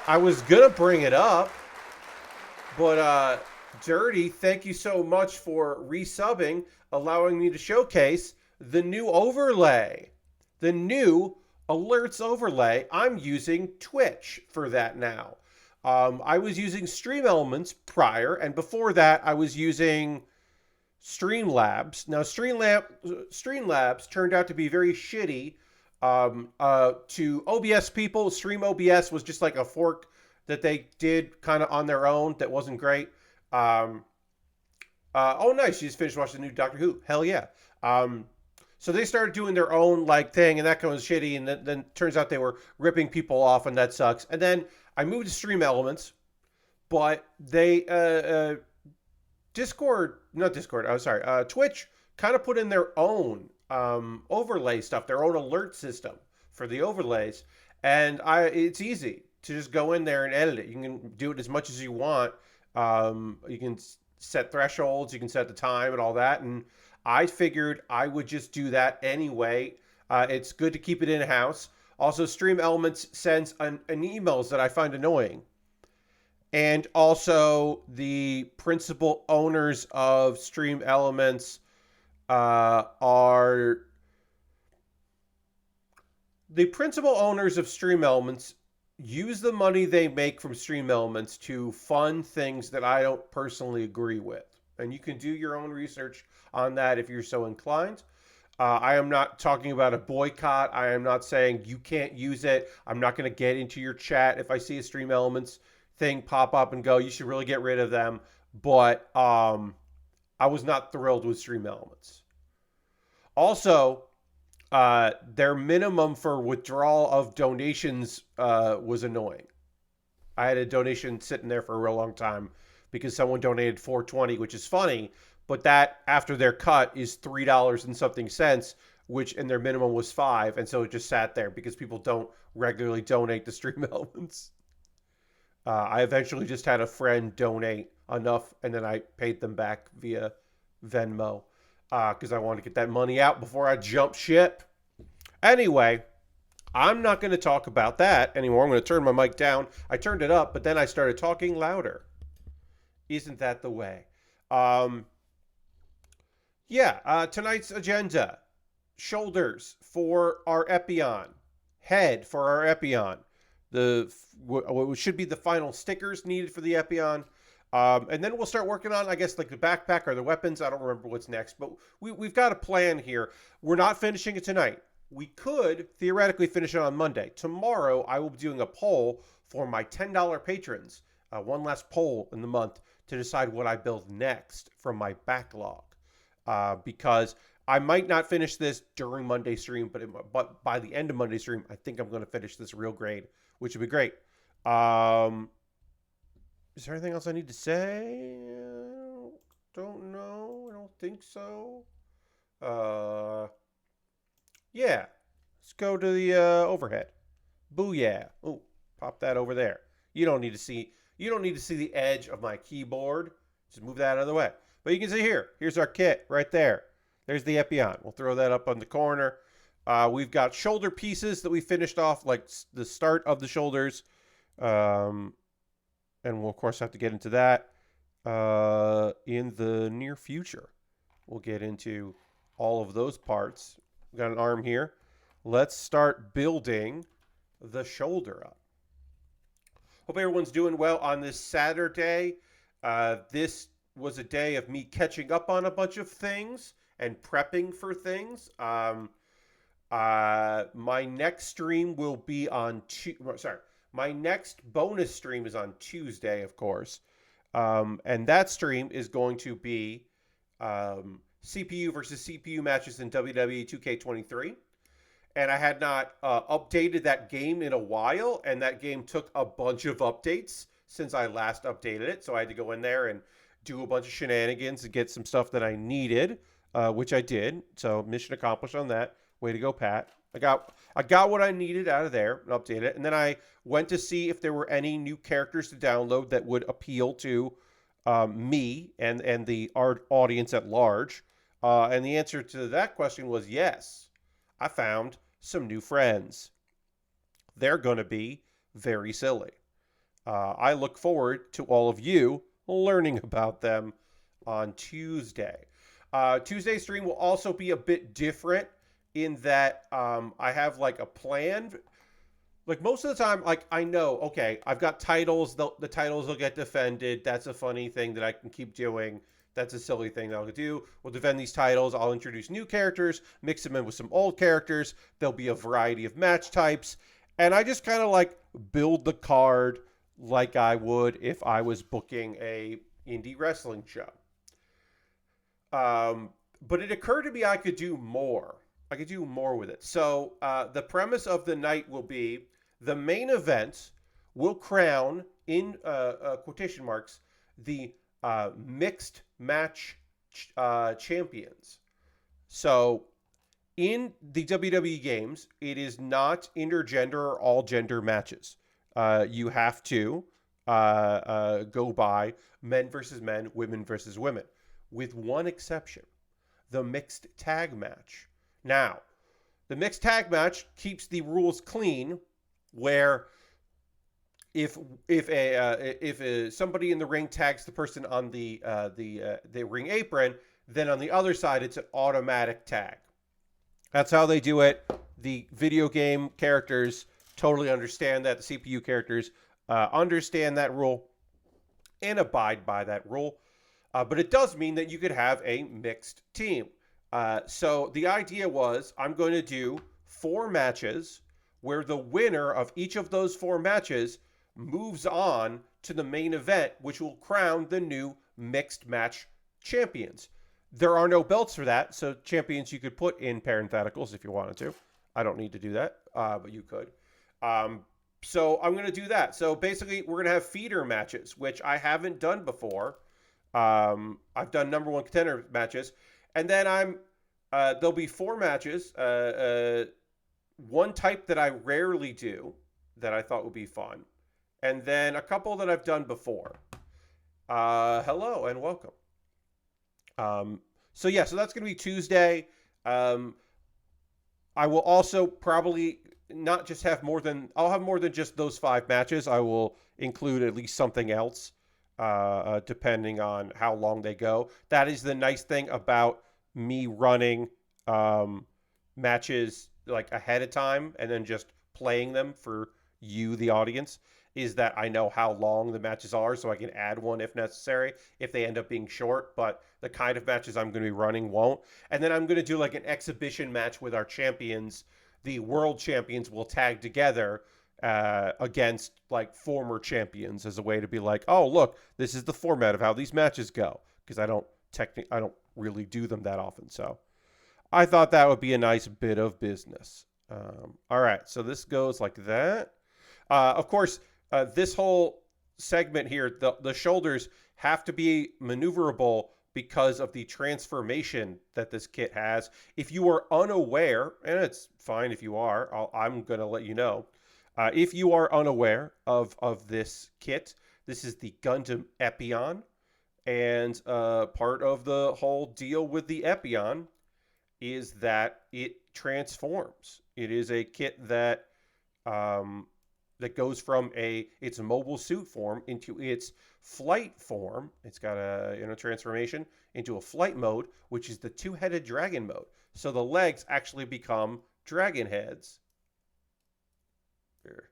I was gonna bring it up, but Dirty, thank you so much for resubbing, allowing me to showcase the new overlay. The new alerts overlay. I'm using Twitch for that now. I was using Stream Elements prior, and before that, I was using Streamlabs. Now, Streamlabs turned out to be very shitty. To OBS people, Stream OBS was just like a fork that they did kind of on their own that wasn't great. Um, oh, nice. You just finished watching the new Doctor Who. Hell yeah. Um, so they started doing their own like thing, and that kind of was shitty. And then turns out they were ripping people off, and that sucks. And then I moved to Stream Elements, but they Discord, not Discord. Oh, sorry. Twitch kind of put in their own overlay stuff, their own alert system for the overlays, and it's easy to just go in there and edit it. You can do it as much as you want. You can set thresholds, you can set the time and all that, and I figured I would just do that anyway. It's good to keep it in house. Also, Stream Elements sends an emails that I find annoying, and also the principal owners of Stream Elements are the principal owners of Stream Elements use the money they make from Stream Elements to fund things that I don't personally agree with. And you can do your own research on that if you're so inclined. I am not talking about a boycott. I am not saying you can't use it. I'm not going to get into your chat if I see a Stream Elements thing pop up and go, you should really get rid of them. But I was not thrilled with Stream Elements. Also, their minimum for withdrawal of donations was annoying. I had a donation sitting there for a real long time because someone donated 420, which is funny, but that after their cut is $3 and something cents, which in their minimum was 5, and so it just sat there because people don't regularly donate to Stream Elements. I eventually just had a friend donate enough, and then I paid them back via Venmo because I wanted to get that money out before I jump ship. Anyway, I'm not going to talk about that anymore. I'm going to turn my mic down. I turned it up, but then I started talking louder. Isn't that the way? Um, tonight's agenda: shoulders for our Epyon, head for our Epyon, what should be the final stickers needed for the Epyon. And then we'll start working on, I guess, like the backpack or the weapons. I don't remember what's next, but we've got a plan here. We're not finishing it tonight. We could theoretically finish it on Monday. Tomorrow, I will be doing a poll for my $10 patrons. One last poll in the month to decide what I build next from my backlog. Because I might not finish this during Monday stream, but by the end of Monday stream, I think I'm going to finish this real grade, which would be great. Is there anything else I need to say? Don't know. I don't think so. Yeah. Let's go to the overhead. Booyah. Oh, pop that over there. You don't need to see the edge of my keyboard. Just move that out of the way. But you can see here. Here's our kit right there. There's the Epyon. We'll throw that up on the corner. We've got shoulder pieces that we finished off, like the start of the shoulders. And we'll, of course, have to get into that in the near future. We'll get into all of those parts. We've got an arm here. Let's start building the shoulder up. Hope everyone's doing well on this Saturday. This was a day of me catching up on a bunch of things and prepping for things. My next stream will be on my next bonus stream is on Tuesday, of course. And that stream is going to be CPU versus CPU matches in WWE 2K23. And I had not updated that game in a while, and that game took a bunch of updates since I last updated it. So I had to go in there and do a bunch of shenanigans and get some stuff that I needed, which I did. So mission accomplished on that. Way to go, Pat. I got what I needed out of there and updated it. And then I went to see if there were any new characters to download that would appeal to me and the art audience at large. And the answer to that question was yes. I found some new friends. They're going to be very silly. I look forward to all of you learning about them on Tuesday. Tuesday's stream will also be a bit different in that I have like a plan. Like most of the time, like I know, okay, I've got titles. The titles will get defended. That's a funny thing that I can keep doing. That's a silly thing that I'll do. We'll defend these titles. I'll introduce new characters, mix them in with some old characters. There'll be a variety of match types. And I just kind of like build the card like I would if I was booking a indie wrestling show. But it occurred to me I could do more. I could do more with it. So the premise of the night will be the main event will crown, in quotation marks, the mixed match champions. So in the WWE games, it is not intergender or all gender matches. You have to go by men versus men, women versus women, with one exception: the mixed tag match. Now, the mixed tag match keeps the rules clean, where if somebody in the ring tags the person on the ring apron, then on the other side it's an automatic tag. That's how they do it. The video game characters totally understand that. The CPU characters understand that rule and abide by that rule. But it does mean that you could have a mixed team. So the idea was I'm going to do 4 matches where the winner of each of those 4 matches moves on to the main event, which will crown the new mixed match champions. There are no belts for that, so champions you could put in parentheticals if you wanted to. I don't need to do that, but you could. So I'm going to do that. So basically, we're going to have feeder matches, which I haven't done before. I've done number 1 contender matches, and then there'll be 4 matches. One type that I rarely do that I thought would be fun, and then a couple that I've done before. Hello and welcome. So that's going to be Tuesday. I will also probably not just have I'll have more than just those 5 matches. I will include at least something else, depending on how long they go. That is the nice thing about me running matches like ahead of time and then just playing them for you, the audience, is that I know how long the matches are, so I can add one if necessary if they end up being short. But the kind of matches I'm going to be running won't. And then I'm going to do like an exhibition match with our champions. The world champions will tag together against like former champions as a way to be like, oh, look, this is the format of how these matches go. Because I don't really do them that often. So I thought that would be a nice bit of business. All right, so this goes like that. Of course, this whole segment here, the shoulders have to be maneuverable because of the transformation that this kit has. If you are unaware, and it's fine if you are, I'm going to let you know. If you are unaware of this kit, this is the Gundam Epyon. And part of the whole deal with the Epyon is that it transforms. It is a kit that that goes from its mobile suit form into its flight form. It's got a transformation into a flight mode, which is the 2-headed dragon mode. So the legs actually become dragon heads. Here,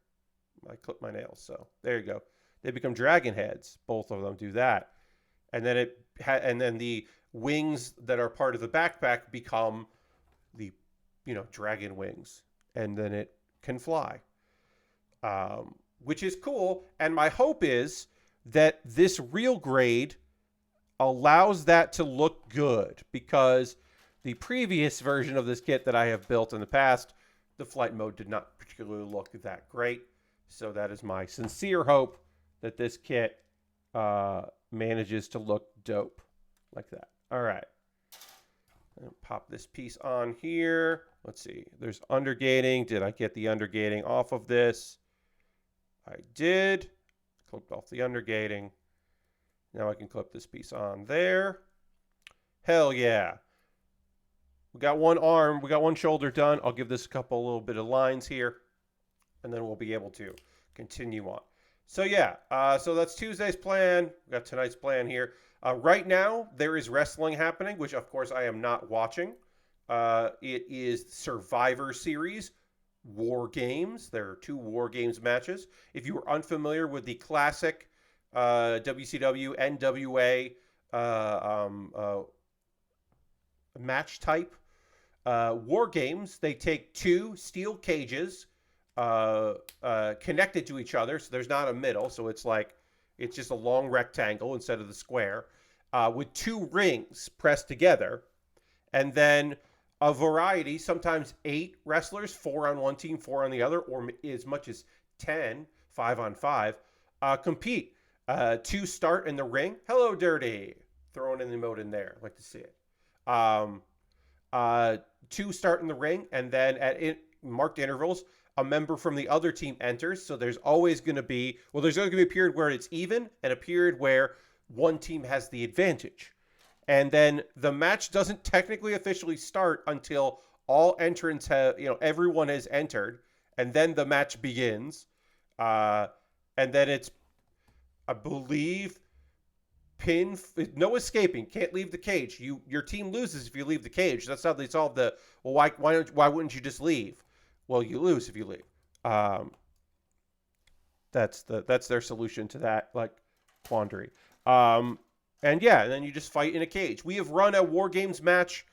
I clipped my nails, so there you go. They become dragon heads. Both of them do that, and then and then the wings that are part of the backpack become the dragon wings, and then it can fly. Which is cool. And my hope is that this real grade allows that to look good, because the previous version of this kit that I have built in the past, the flight mode did not particularly look that great. So that is my sincere hope that this kit manages to look dope like that. All right. Pop this piece on here. Let's see. There's undergating. Did I get the undergating off of this? I did. Clipped off the undergating. Now I can clip this piece on there. Hell yeah. We got one arm. We got one shoulder done. I'll give this a little bit of lines here, and then we'll be able to continue on. So yeah, so that's Tuesday's plan. We got tonight's plan here. Right now, there is wrestling happening, which of course I am not watching. It is Survivor Series War Games. There are two War Games matches. If you are unfamiliar with the classic WCW NWA match type War Games, they take two steel cages connected to each other, so there's not a middle, so it's just a long rectangle instead of the square, with two rings pressed together, and then a variety, sometimes 8 wrestlers, 4 on one team, 4 on the other, or as much as 10, 5 on 5, compete. 2 start in the ring. Hello, Dirty. Throwing an emote in there. Like to see it. Um, 2 start in the ring, and then at marked intervals, a member from the other team enters. So there's always going to be, there's always going to be a period where it's even and a period where one team has the advantage. And then the match doesn't technically officially start until all entrants have, everyone has entered, and then the match begins. And then it's, I believe, no escaping, can't leave the cage. Your team loses if you leave the cage. That's how they solve the, why wouldn't you just leave? Well, you lose if you leave. That's their solution to that quandary. And then you just fight in a cage. We have run a War Games match,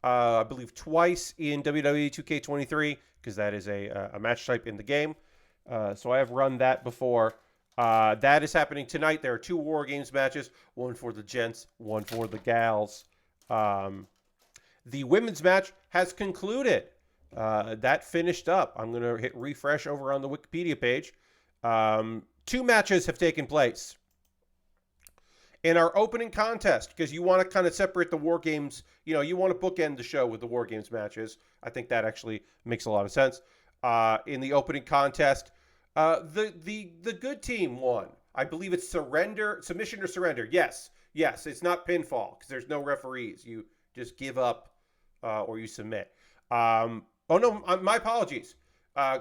I believe twice in WWE 2K23, because that is a match type in the game. So I have run that before. That is happening tonight. There are 2 War Games matches, one for the gents, one for the gals. The women's match has concluded. That finished up. I'm going to hit refresh over on the Wikipedia page. 2 matches have taken place. In our opening contest, because you want to kind of separate the War Games, you want to bookend the show with the War Games matches. I think that actually makes a lot of sense. In the opening contest, the good team won. I believe it's submission or surrender. Yes, it's not pinfall because there's no referees. You just give up or you submit. No, my apologies. A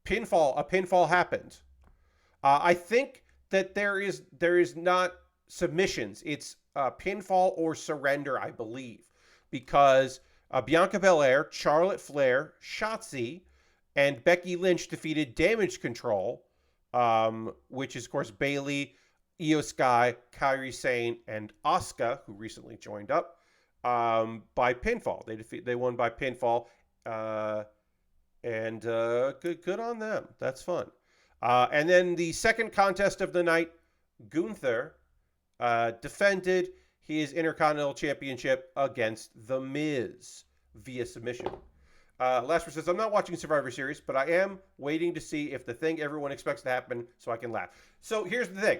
pinfall happened. I think that there is not submissions. It's pinfall or surrender, I believe, because Bianca Belair, Charlotte Flair, Shotzi, and Becky Lynch defeated Damage Control, which is, of course, Bailey, Io Sky, Kairi Sane, and Asuka, who recently joined up, by pinfall. They won by pinfall, and good on them. That's fun. And then the second contest of the night, Gunther defended his Intercontinental Championship against The Miz via submission. Lasper says, I'm not watching Survivor Series, but I am waiting to see if the thing everyone expects to happen so I can laugh. So here's the thing.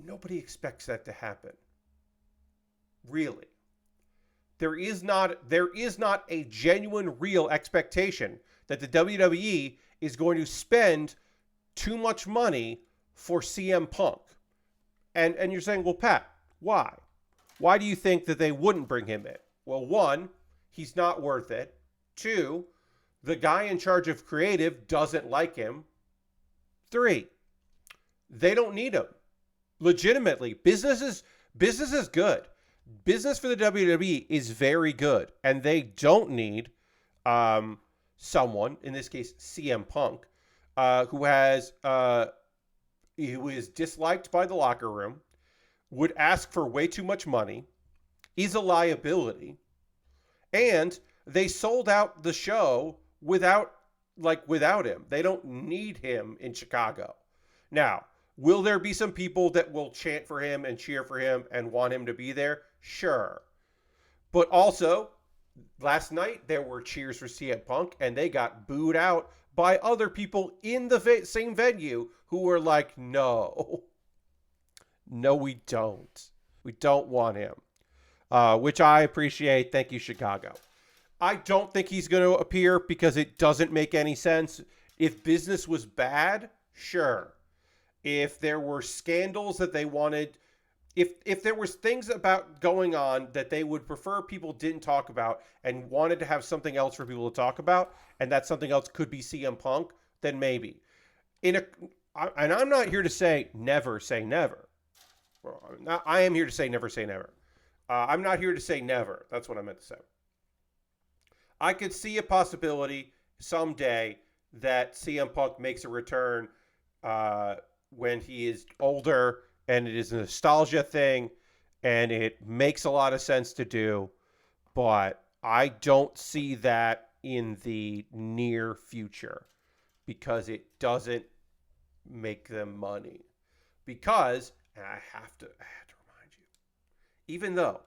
Nobody expects that to happen. Really. There is not a genuine, real expectation that the WWE is going to spend too much money for CM Punk. And you're saying, well, Pat, why? Why do you think that they wouldn't bring him in? Well, 1, he's not worth it. 2, the guy in charge of creative doesn't like him. 3, they don't need him. Legitimately, business is good. Business for the WWE is very good, and they don't need someone, in this case CM Punk, who is disliked by the locker room, would ask for way too much money, is a liability, and they sold out the show without him. They don't need him in Chicago. Now, will there be some people that will chant for him and cheer for him and want him to be there? Sure. But also, last night there were cheers for CM Punk, and they got booed out by other people in the same venue who were like, no, we don't. We don't want him. Which I appreciate. Thank you, Chicago. I don't think he's going to appear because it doesn't make any sense. If business was bad, sure. If there were scandals that they wanted, if there was things about going on that they would prefer people didn't talk about and wanted to have something else for people to talk about, and that something else could be CM Punk, then maybe. in a, and I'm not here to say never say never. Well, I am here to say never say never. I'm not here to say never. That's what I meant to say. I could see a possibility someday that CM Punk makes a return uh, when he is older, and it is a nostalgia thing, and it makes a lot of sense to do. But I don't see that in the near future because it doesn't make them money. Because, and I have to remind you, even though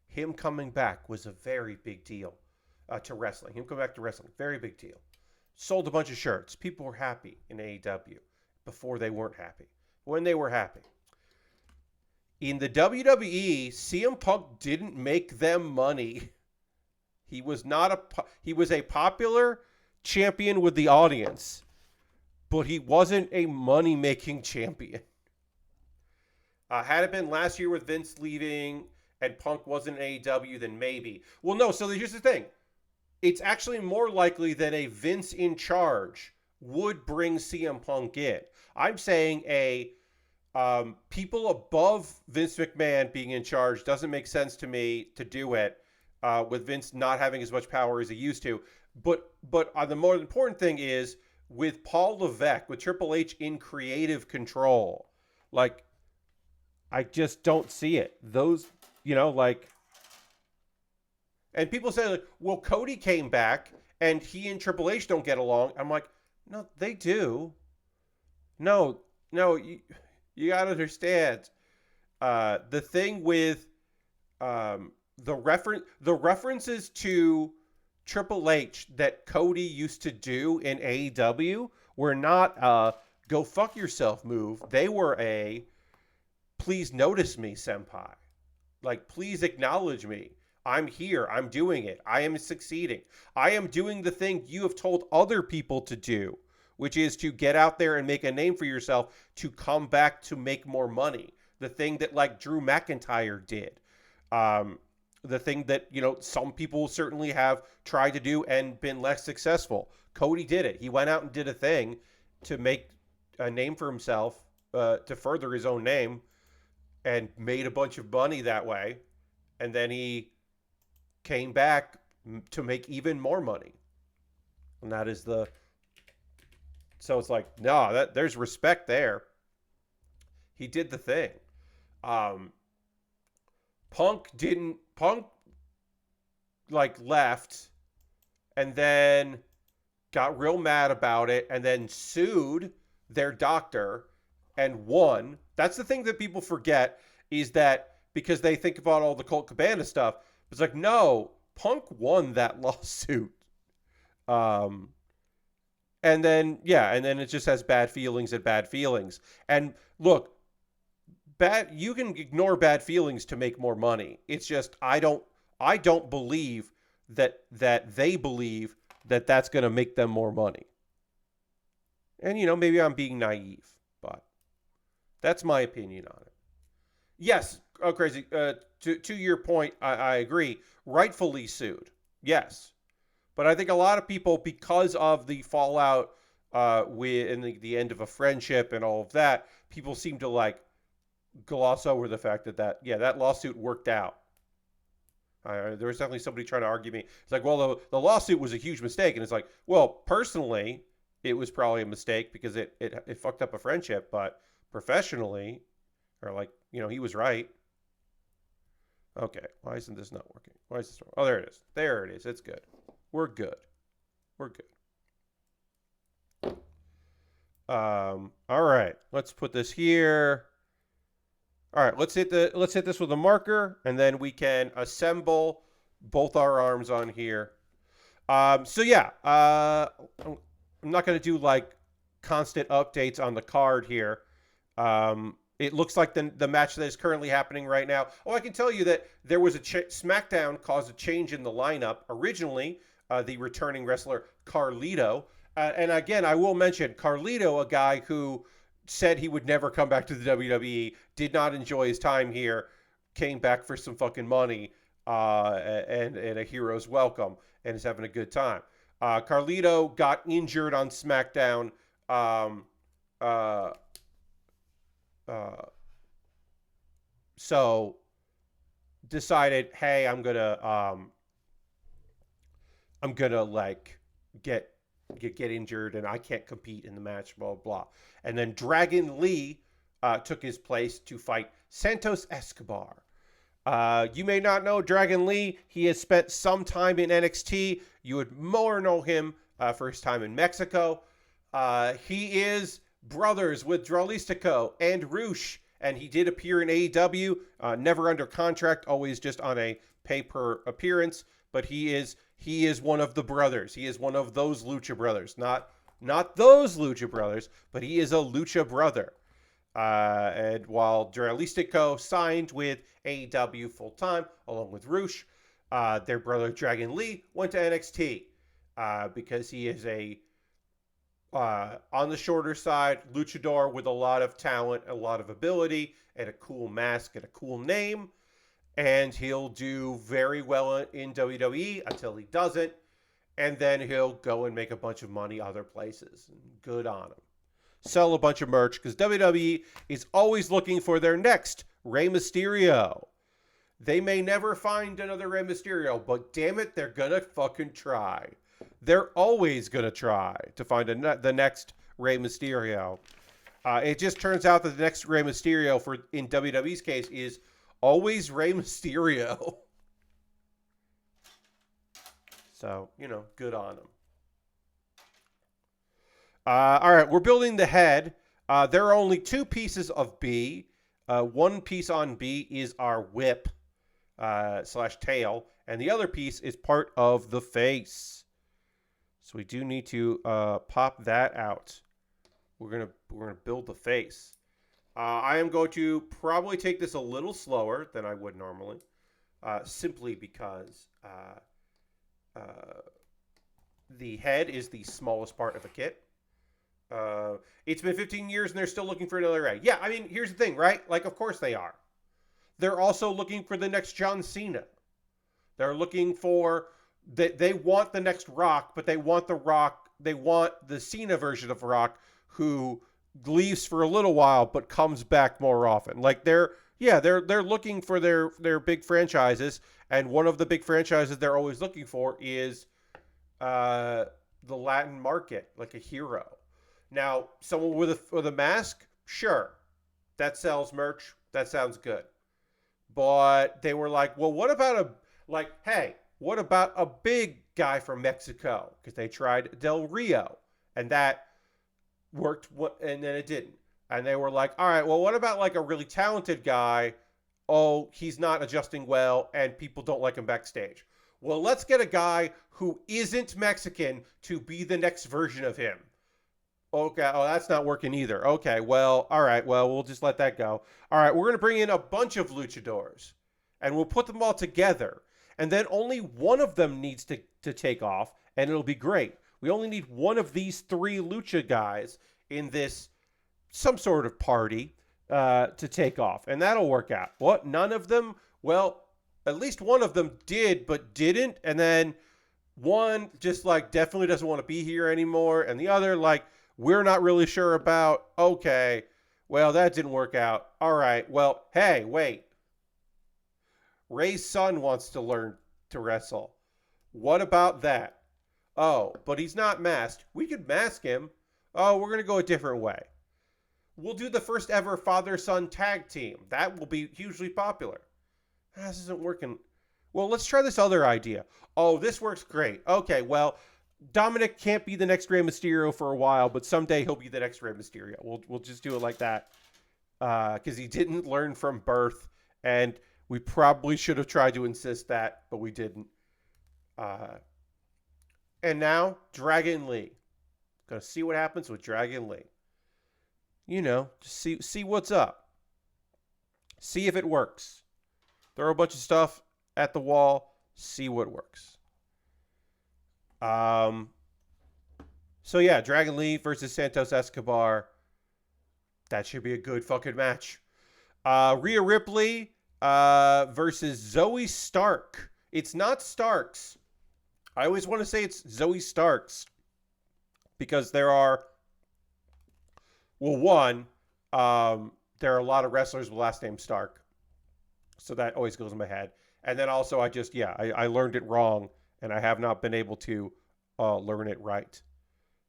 him coming back was a very big deal to wrestling, him coming back to wrestling, very big deal. Sold a bunch of shirts. People were happy in AEW before they weren't happy. When they were happy. In the WWE, CM Punk didn't make them money. He was a popular champion with the audience, but he wasn't a money-making champion. Had it been last year with Vince leaving and Punk wasn't in AEW, then maybe. Well, no. So here's the thing: it's actually more likely that a Vince in charge would bring CM Punk in. I'm saying people above Vince McMahon being in charge doesn't make sense to me to do it with Vince not having as much power as he used to. But the more important thing is with Paul Levesque, with Triple H in creative control, like I just don't see it. Those, like, and people say like, well, Cody came back and he and Triple H don't get along. I'm like, no, they do. No, you got to understand. The thing with the references to Triple H that Cody used to do in AEW were not a go fuck yourself move. They were a please notice me, senpai. Like, please acknowledge me. I'm here. I'm doing it. I am succeeding. I am doing the thing you have told other people to do, which is to get out there and make a name for yourself, to come back to make more money. The thing that like Drew McIntyre did. The thing that, some people certainly have tried to do and been less successful. Cody did it. He went out and did a thing to make a name for himself, to further his own name, and made a bunch of money that way. And then he came back to make even more money. And that is so it's like, no, there's respect there. He did the thing. Punk like left and then got real mad about it and then sued their doctor and won. That's the thing that people forget, is that because they think about all the Colt Cabana stuff, it's like, no, Punk won that lawsuit. And then it just has bad feelings and bad feelings. And look, you can ignore bad feelings to make more money. It's just I don't believe that they believe that that's going to make them more money. And maybe I'm being naive, but that's my opinion on it. Yes, crazy. To your point, I agree. Rightfully sued. Yes. But I think a lot of people, because of the fallout and the end of a friendship and all of that, people seem to like gloss over the fact that lawsuit worked out. There was definitely somebody trying to argue me. It's like, well, the lawsuit was a huge mistake. And it's like, well, personally, it was probably a mistake because it fucked up a friendship. But professionally, or like, he was right. Okay, why isn't this not working? Why is this wrong? Oh, there it is. There it is. It's good. We're good. We're good. All right. Let's put this here. All right. Let's hit this with a marker, and then we can assemble both our arms on here. I'm not going to do like constant updates on the card here. It looks like the match that is currently happening right now. Oh, I can tell you that there was SmackDown caused a change in the lineup. Originally, the returning wrestler Carlito. And again, I will mention Carlito, a guy who said he would never come back to the WWE, did not enjoy his time here, came back for some fucking money and a hero's welcome, and is having a good time. Carlito got injured on SmackDown Uh, so decided, hey, I'm gonna like get injured and I can't compete in the match, blah blah. And then Dragon Lee took his place to fight Santos Escobar. You may not know Dragon Lee. He has spent some time in NXT. You would more know him for his time in Mexico. He is brothers with Dralistico and Roosh, and he did appear in AEW, never under contract, always just on a pay-per-appearance, but he is one of the brothers. He is one of those Lucha brothers. Not those Lucha brothers, but he is a Lucha brother. And while Dralistico signed with AEW full-time, along with Roosh, their brother Dragon Lee went to NXT because he is a on the shorter side luchador with a lot of talent, a lot of ability, and a cool mask and a cool name. And he'll do very well in WWE until he doesn't. And then he'll go and make a bunch of money other places. Good on him. Sell a bunch of merch because WWE is always looking for their next Rey Mysterio. They may never find another Rey Mysterio, but damn it, they're going to fucking try. They're always going to try to find the next Rey Mysterio. It just turns out that the next Rey Mysterio, in WWE's case, is always Rey Mysterio. So, good on him. All right, we're building the head. There are only 2 pieces of B. One piece on B is our whip / tail, and the other piece is part of the face. So we do need to pop that out. We're gonna build the face. I am going to probably take this a little slower than I would normally, simply because the head is the smallest part of the kit. It's been 15 years and they're still looking for another Ray. Yeah, I mean, here's the thing, right? Like, of course they are. They're also looking for the next John Cena. They're looking for... They want the next Rock, but they want the Rock... They want the Cena version of Rock who leaves for a little while but comes back more often. Like, they're looking for their big franchises, and one of the big franchises they're always looking for is the Latin market, like a hero. Now, someone with a mask, sure, that sells merch. That sounds good. But they were like, well, what about what about a big guy from Mexico? Because they tried Del Rio, and that worked, and then it didn't. And they were like, all right, well, what about like a really talented guy? Oh, he's not adjusting well, and people don't like him backstage. Well, let's get a guy who isn't Mexican to be the next version of him. Okay, oh, that's not working either. Okay, well, all right, well, we'll just let that go. All right, we're going to bring in a bunch of luchadors, and we'll put them all together. And then only one of them needs to take off, and it'll be great. We only need one of these 3 lucha guys in this some sort of party to take off, and that'll work out. What? None of them? Well, at least one of them did, but didn't, and then one just, like, definitely doesn't want to be here anymore, and the other, like, we're not really sure about. Okay, well, that didn't work out. All right, well, hey, wait. Ray's son wants to learn to wrestle. What about that? Oh, but he's not masked. We could mask him. Oh, we're going to go a different way. We'll do the first ever father-son tag team. That will be hugely popular. This isn't working. Well, let's try this other idea. Oh, this works great. Okay, well, Dominic can't be the next Rey Mysterio for a while, but someday he'll be the next Rey Mysterio. We'll just do it like that. Because he didn't learn from birth, and we probably should have tried to insist that, but we didn't. And now, Dragon Lee. Gonna see what happens with Dragon Lee. Just see what's up. See if it works. Throw a bunch of stuff at the wall. See what works. So yeah, Dragon Lee versus Santos Escobar. That should be a good fucking match. Rhea Ripley versus Zoe Stark. It's not Starks. I always want to say it's Zoe Starks because there are Well, one, there are a lot of wrestlers with last name Stark, so that always goes in my head. And then also, I learned it wrong, and I have not been able to learn it right.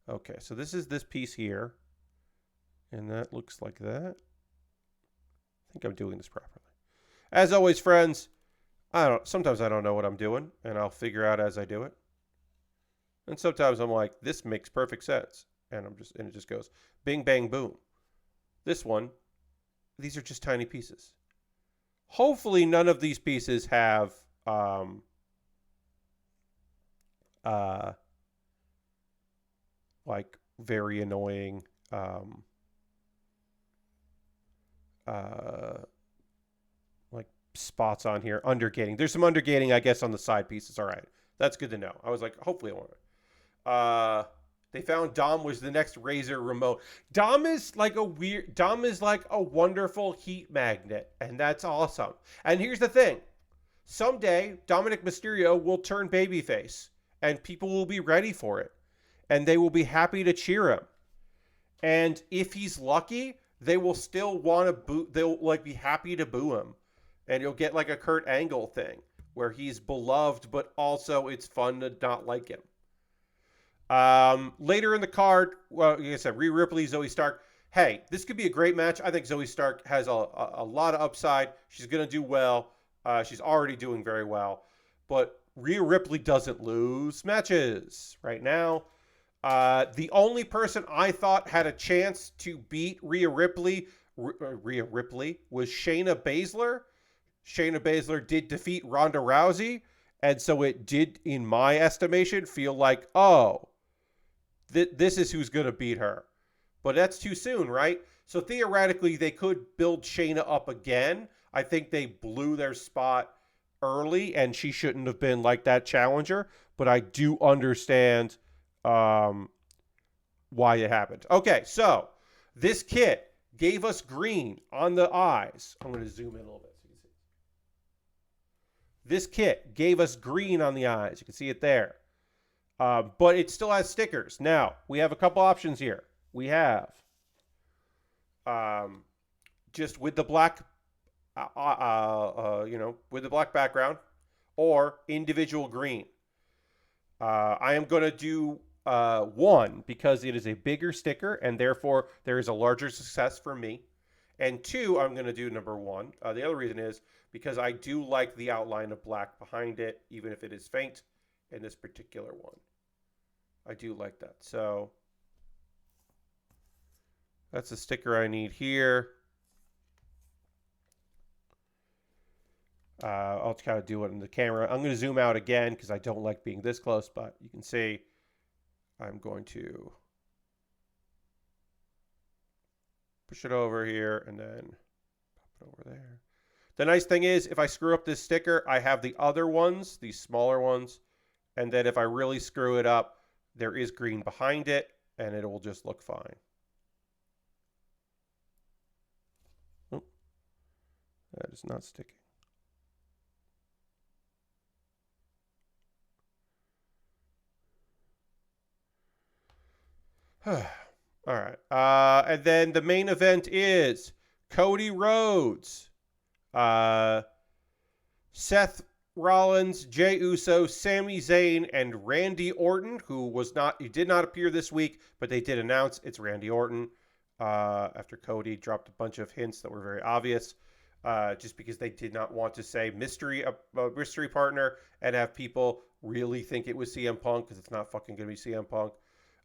Okay, so this is this piece here, and that looks like that. I think I'm doing this properly. As always, friends, sometimes I don't know what I'm doing, and I'll figure out as I do it. And sometimes I'm like, this makes perfect sense, and it just goes bing bang boom. This one, these are just tiny pieces. Hopefully, none of these pieces have like very annoying like spots on here. Undergating. There's some undergating, I guess, on the side pieces. All right, that's good to know. I was like, hopefully, I won't. They found Dom was the next Razor remote. Dom is like a wonderful heat magnet, and that's awesome. And here's the thing: someday Dominic Mysterio will turn babyface, and people will be ready for it, and they will be happy to cheer him. And if he's lucky, they will still want to boo. They'll like be happy to boo him, and you'll get like a Kurt Angle thing where he's beloved, but also it's fun to not like him. Later in the card, well, like I said, Rhea Ripley, Zoe Stark. Hey, this could be a great match. I think Zoe Stark has a lot of upside. She's going to do well. She's already doing very well. But Rhea Ripley doesn't lose matches right now. The only person I thought had a chance to beat Rhea Ripley was Shayna Baszler. Shayna Baszler did defeat Ronda Rousey. And so it did, in my estimation, feel like, oh, this is who's going to beat her. But that's too soon, right? So theoretically, they could build Shayna up again. I think they blew their spot early, and she shouldn't have been like that challenger. But I do understand why it happened. Okay, so this kit gave us green on the eyes. I'm going to zoom in a little bit so you can see. This kit gave us green on the eyes. You can see it there. But it still has stickers. Now, we have a couple options here. We have just with the black, with the black background, or individual green. I am going to do one because it is a bigger sticker, and therefore there is a larger success for me. And two, I'm going to do number one. The other reason is because I do like the outline of black behind it, even if it is faint in this particular one. I do like that. So that's the sticker I need here. I'll kind of do it in the camera. I'm going to zoom out again because I don't like being this close, but you can see I'm going to push it over here and then pop it over there. The nice thing is, if I screw up this sticker, I have the other ones, these smaller ones, and then if I really screw it up, there is green behind it, and it will just look fine. Oh, that is not sticking. All right. And then the main event is Cody Rhodes, Seth Rollins, Jey Uso, Sami Zayn, and Randy Orton, he did not appear this week, but they did announce it's Randy Orton after Cody dropped a bunch of hints that were very obvious, just because they did not want to say mystery partner and have people really think it was CM Punk, because it's not fucking going to be CM Punk.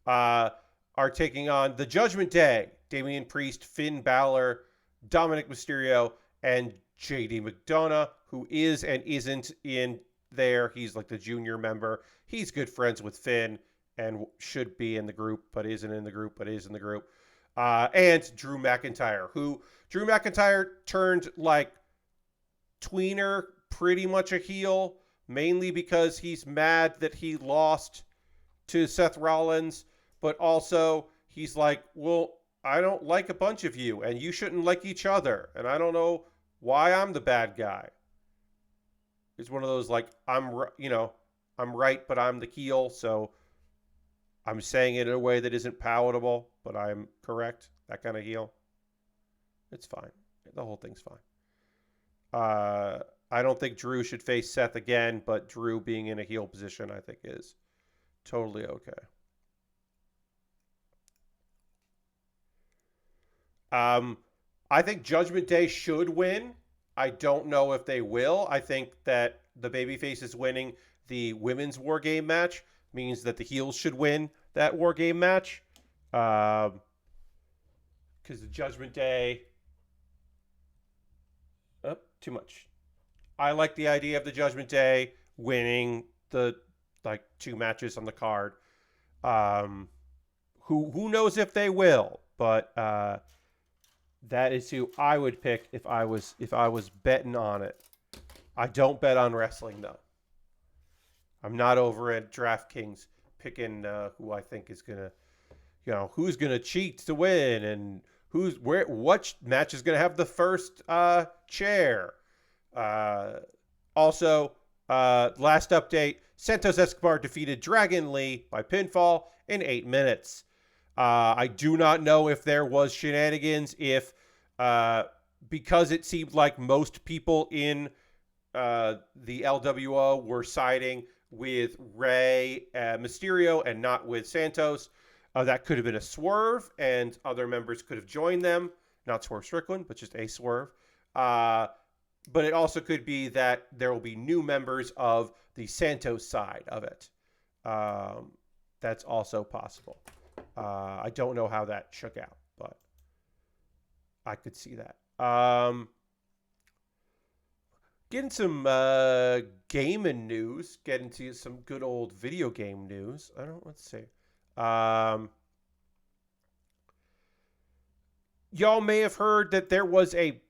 Are taking on the Judgment Day, Damian Priest, Finn Balor, Dominic Mysterio, and JD McDonough, who is and isn't in there. He's like the junior member. He's good friends with Finn and should be in the group, but isn't in the group, but is in the group. And Drew McIntyre, who Drew McIntyre turned like tweener, pretty much a heel, mainly because he's mad that he lost to Seth Rollins, but also he's like, well, I don't like a bunch of you, and you shouldn't like each other, and I don't know why I'm the bad guy. It's one of those like, I'm right, but I'm the heel, so I'm saying it in a way that isn't palatable, but I'm correct. that kind of heel. It's fine. The whole thing's fine. I don't think Drew should face Seth again, but Drew being in a heel position, I think, is totally okay. I think Judgment Day should win. I don't know if they will. I think that the babyfaces winning the women's War Game match means that the heels should win that War Game match. Because the Judgment Day... Oh, too much. I like the idea of the Judgment Day winning the like 2 matches on the card. Who knows if they will, but that is who I would pick if I was betting on it. I don't bet on wrestling though. I'm not over at DraftKings picking who I think is gonna, who's gonna cheat to win and what match is gonna have the first chair. Also, last update: Santos Escobar defeated Dragon Lee by pinfall in 8 minutes. I do not know if there was shenanigans, because it seemed like most people in the LWO were siding with Rey Mysterio and not with Santos. That could have been a swerve, and other members could have joined them. Not Swerve Strickland, but just a swerve. But it also could be that there will be new members of the Santos side of it. That's also possible. I don't know how that shook out, but I could see that. Getting some gaming news. Getting to some good old video game news. Let's see. Y'all may have heard that there was a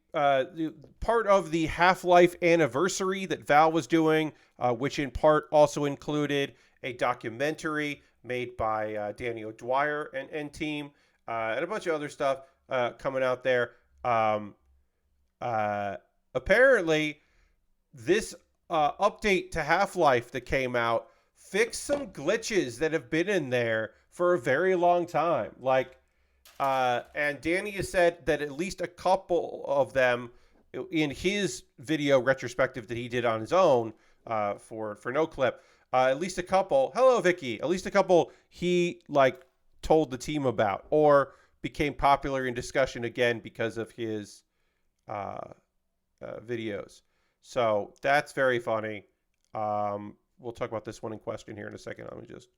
part of the Half-Life anniversary that Valve was doing, which in part also included a documentary made by Danny O'Dwyer and team, and a bunch of other stuff coming out there. Apparently, this update to Half-Life that came out fixed some glitches that have been in there for a very long time. And Danny has said that at least a couple of them in his video retrospective that he did on his own for NoClip, at least a couple. Hello, Vicky. At least a couple he told the team about or became popular in discussion again because of his videos. So that's very funny. We'll talk about this one in question here in a second. Let me just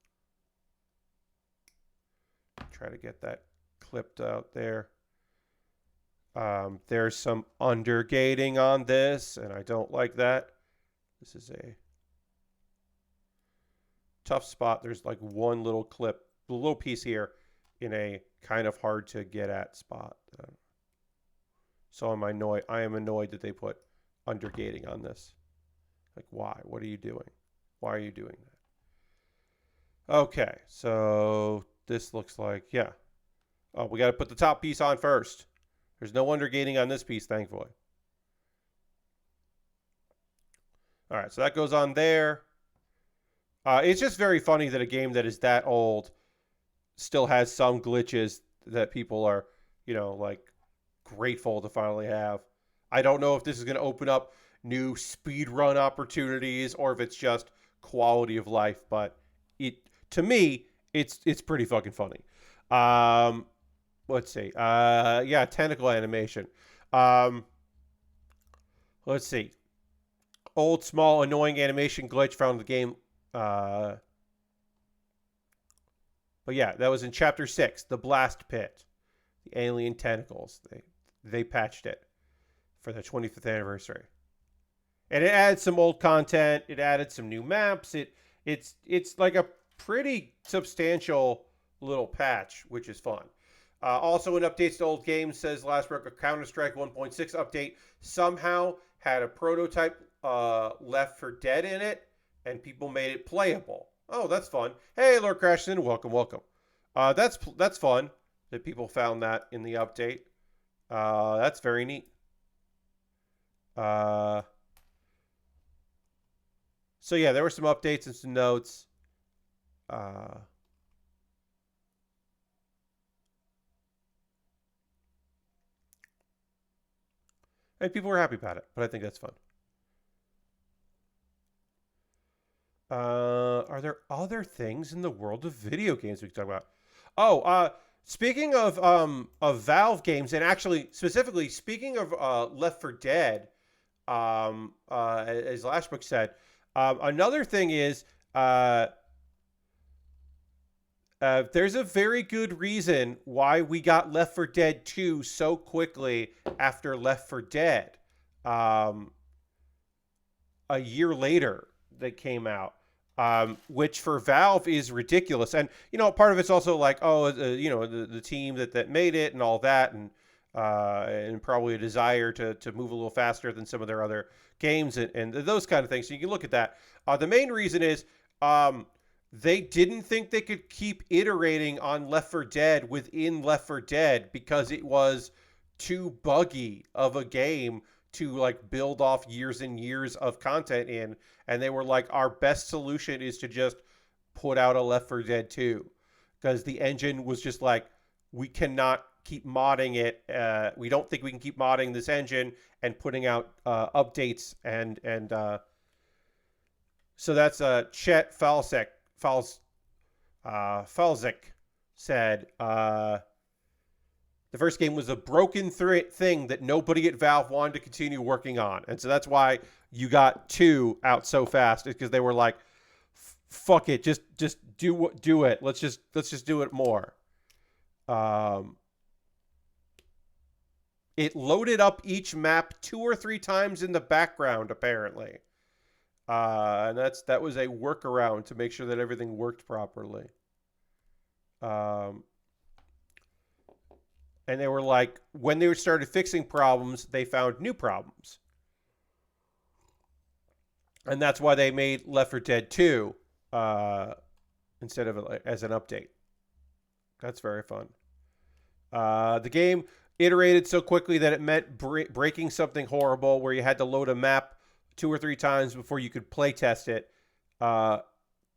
try to get that clipped out there. There's some undergating on this, and I don't like that. This is a tough spot. There's one little clip, a little piece here in a kind of hard to get at spot. So I am annoyed that they put undergating on this. Why? What are you doing? Why are you doing that? Okay, so this looks like, yeah. Oh, we got to put the top piece on first. There's no undergating on this piece, thankfully. All right, so that goes on there. It's just very funny that a game that is that old still has some glitches that people are, grateful to finally have. I don't know if this is going to open up new speedrun opportunities or if it's just quality of life, but to me, it's pretty fucking funny. Let's see. Yeah, tentacle animation. Let's see. Old, small, annoying animation glitch found in the game. But yeah, that was in Chapter 6, The Blast Pit. The alien tentacles. They patched it for the 25th anniversary. And it added some old content. It added some new maps. It's like a pretty substantial little patch, which is fun. Also, in updates to old games, says last broke a Counter-Strike 1.6 update somehow had a prototype Left 4 Dead in it, and people made it playable. Oh, that's fun. Hey, Lord Crashton, welcome. That's fun that people found that in the update. That's very neat. So yeah, there were some updates and some notes. And people were happy about it, but I think that's fun. Are there other things in the world of video games we can talk about? Oh, speaking of Valve games, and actually specifically speaking of Left 4 Dead, as Lashbook said, another thing is uh, there's a very good reason why we got Left 4 Dead 2 so quickly after Left 4 Dead. Um, a year later that came out, which for Valve is ridiculous. And part of it's also like, oh, the team that made it and all that, and probably a desire to move a little faster than some of their other games and those kind of things. So you can look at that. The main reason is they didn't think they could keep iterating on Left 4 Dead within Left 4 Dead because it was too buggy of a game to like build off years and years of content in, and they were like, our best solution is to just put out a Left 4 Dead 2 because the engine was just like, we cannot keep modding it. We don't think we can keep modding this engine and putting out updates and so that's Chet Falzik said the first game was a broken thing that nobody at Valve wanted to continue working on. And so that's why you got 2 out so fast, is because they were like, fuck it, just do it. Let's just do it more. It loaded up each map 2 or 3 times in the background, apparently. And that was a workaround to make sure that everything worked properly. And they were like, when they started fixing problems, they found new problems. And that's why they made Left 4 Dead 2 instead of as an update. That's very fun. The game iterated so quickly that it meant breaking something horrible where you had to load a map 2 or 3 times before you could play test it. That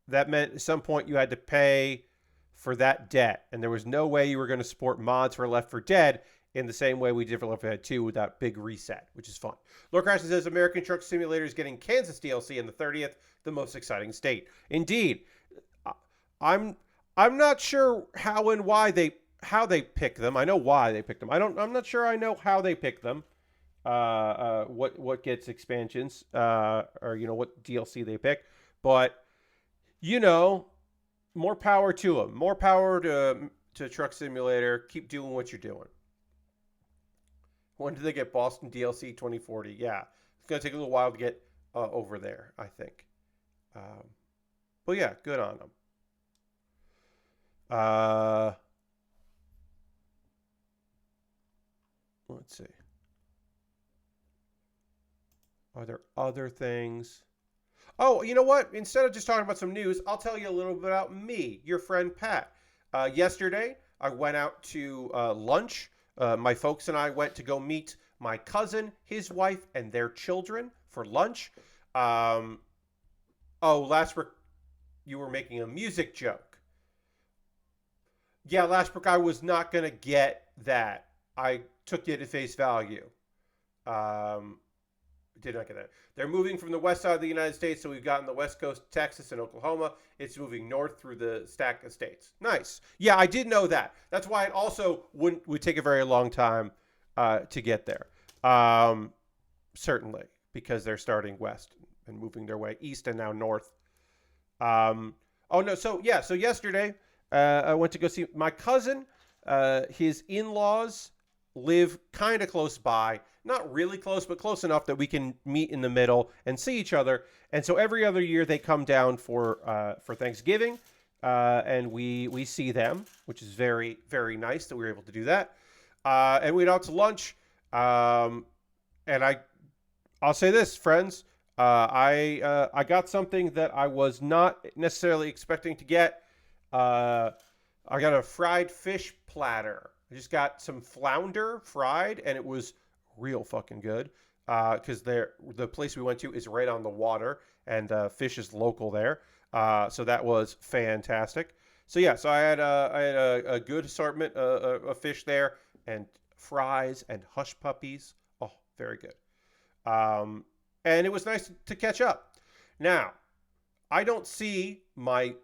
meant at some point you had to pay for that debt, and there was no way you were going to support mods for Left 4 Dead in the same way we did for Left 4 Dead 2 with that big reset, which is fun. Lord Crashton says American Truck Simulator is getting Kansas DLC in the 30th, the most exciting state. Indeed, I'm not sure how and why they pick them. I know why they picked them. I'm not sure I know how they pick them. What gets expansions or what DLC they pick, but more power to them. More power to Truck Simulator. Keep doing what you're doing. When do they get Boston DLC 2040? Yeah, it's gonna take a little while to get over there, I think. But yeah, good on them. Let's see. Are there other things? Oh, you know what? Instead of just talking about some news, I'll tell you a little bit about me, your friend Pat. Yesterday, I went out to lunch. My folks and I went to go meet my cousin, his wife, and their children for lunch. Lashbrook, you were making a music joke. Yeah, Lashbrook, I was not going to get that. I took it at face value. Did not get that. They're moving from the west side of the United States, so we've gotten the west coast, Texas and Oklahoma. It's moving north through the stack of states. Nice. Yeah, I did know that. That's why it also would take a very long time to get there. Certainly, because they're starting west and moving their way east and now north. So yesterday I went to go see my cousin. His in-laws live kind of close by. Not really close, but close enough that we can meet in the middle and see each other. And so every other year they come down for Thanksgiving, and we see them, which is very, very nice that we were able to do that. And we went out to lunch, and I'll say this, friends, I got something that I was not necessarily expecting to get. I got a fried fish platter. I just got some flounder fried, and it was real fucking good because the place we went to is right on the water, and fish is local there. So that was fantastic. So I had a good assortment of fish there, and fries and hush puppies. Oh, Very good. And it was nice to catch up. Now, I don't see my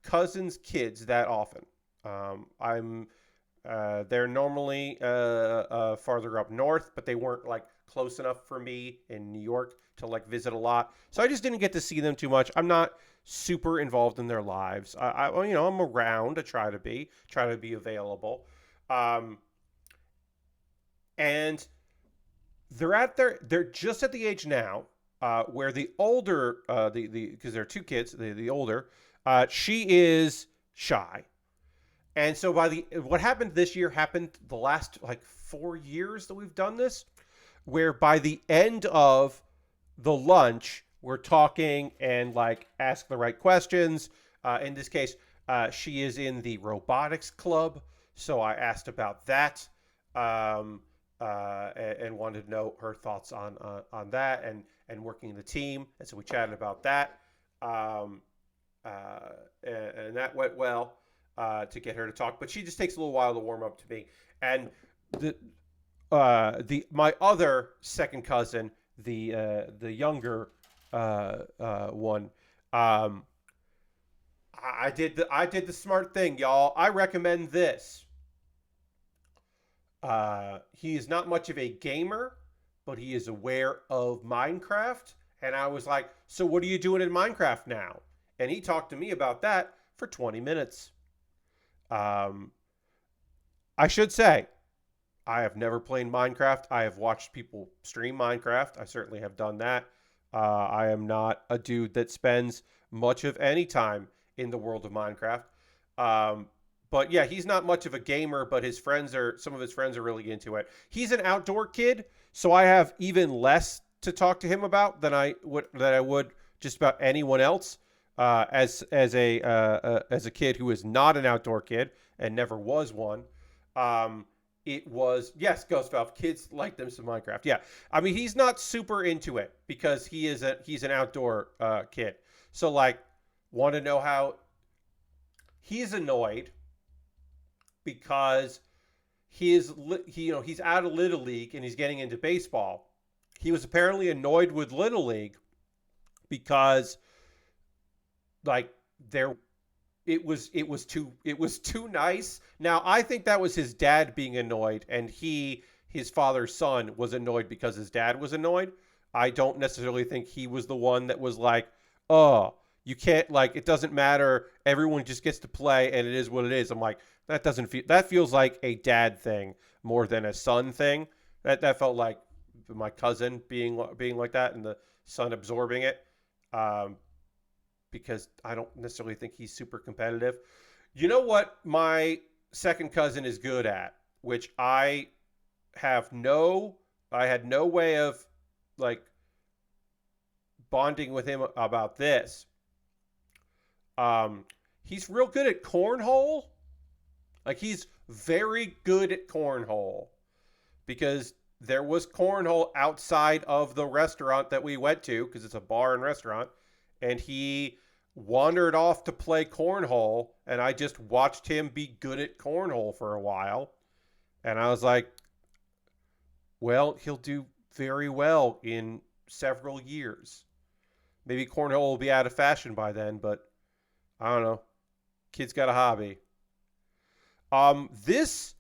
cousin's kids that often. I'm they're normally farther up north, but they weren't like close enough for me in New York to like visit a lot. So I just didn't get to see them too much. I'm not super involved in their lives. I'm around. I try to be available, um, and they're just at the age now where the older the because there are two kids, the older she is shy. And so by the what happened this year happened the last like 4 years that we've done this, where by the end of the lunch we're talking and like ask the right questions. In this case, she is in the robotics club, so I asked about that, and wanted to know her thoughts on that and working the team. And so we chatted about that, um, and that went well to get her to talk. But she just takes a little while to warm up to me. And the my other second cousin, the younger one, I did the smart thing, y'all. I recommend this. He is not much of a gamer, but he is aware of Minecraft. And I was like, "So what are you doing in Minecraft now?" And he talked to me about that for 20 minutes. Um, I should say, I have never played Minecraft. I have watched people stream Minecraft. I certainly have done that. I am not a dude that spends much of any time in the world of Minecraft. Um, but yeah, he's not much of a gamer, but some of his friends are really into it. He's an outdoor kid, so I have even less to talk to him about than I would just about anyone else. As a kid who is not an outdoor kid and never was one, um, it was yes, Ghost Valve. Kids like them some Minecraft. Yeah, I mean he's not super into it because he's an outdoor kid. So like, want to know how he's annoyed because he's out of Little League and he's getting into baseball. He was apparently annoyed with Little League because like there it was too nice. Now I think that was his dad being annoyed, and his father's son was annoyed because his dad was annoyed. I don't necessarily think he was the one that was like, "Oh, you can't like it doesn't matter. Everyone just gets to play, and it is what it is." I'm like, that feels like a dad thing more than a son thing. That felt like my cousin being like that, and the son absorbing it. Um, because I don't necessarily think he's super competitive. You know what my second cousin is good at, which I had no way of like bonding with him about this. He's real good at cornhole. Like he's very good at cornhole because there was cornhole outside of the restaurant that we went to because it's a bar and restaurant, and he wandered off to play cornhole, and I just watched him be good at cornhole for a while. And I was like, well, he'll do very well in several years. Maybe cornhole will be out of fashion by then, but I don't know. Kid's got a hobby. This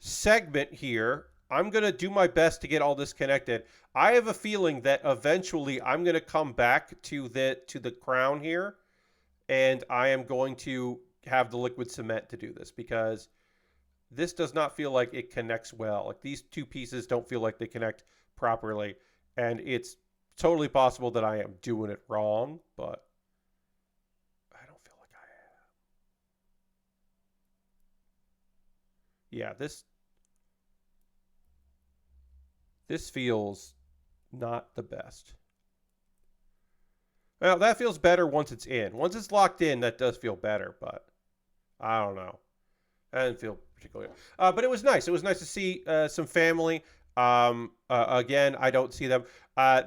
segment here, I'm going to do my best to get all this connected. I have a feeling that eventually I'm going to come back to the crown here, and I am going to have the liquid cement to do this because this does not feel like it connects well. Like these two pieces don't feel like they connect properly, and it's totally possible that I am doing it wrong, but I don't feel like I am. Yeah, this feels not the best. Well, that feels better once it's in. Once it's locked in, that does feel better, but I don't know. I didn't feel particularly. But it was nice. It was nice to see some family. Again, I don't see them.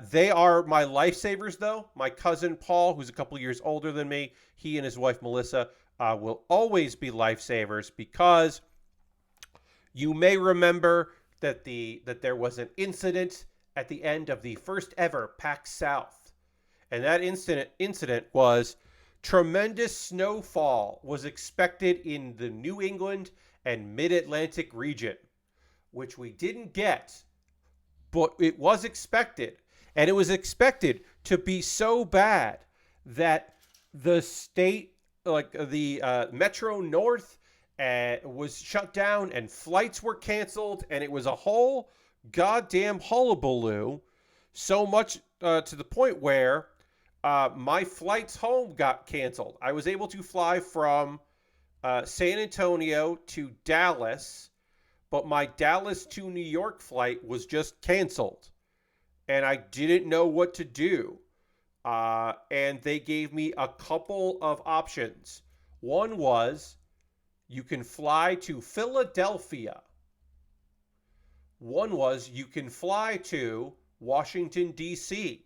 They are my lifesavers, though. My cousin Paul, who's a couple years older than me, he and his wife Melissa will always be lifesavers because you may remember that there was an incident at the end of the first ever PAX South, and that incident was tremendous snowfall was expected in the New England and Mid-Atlantic region, which we didn't get, but it was expected, and it was expected to be so bad that the state, like the Metro North, was shut down and flights were canceled, and it was a whole goddamn hullabaloo. So much to the point where my flights home got canceled. I was able to fly from San Antonio to Dallas, but my Dallas to New York flight was just canceled, and I didn't know what to do. And they gave me a couple of options. One was you can fly to Philadelphia. One was you can fly to Washington, D.C.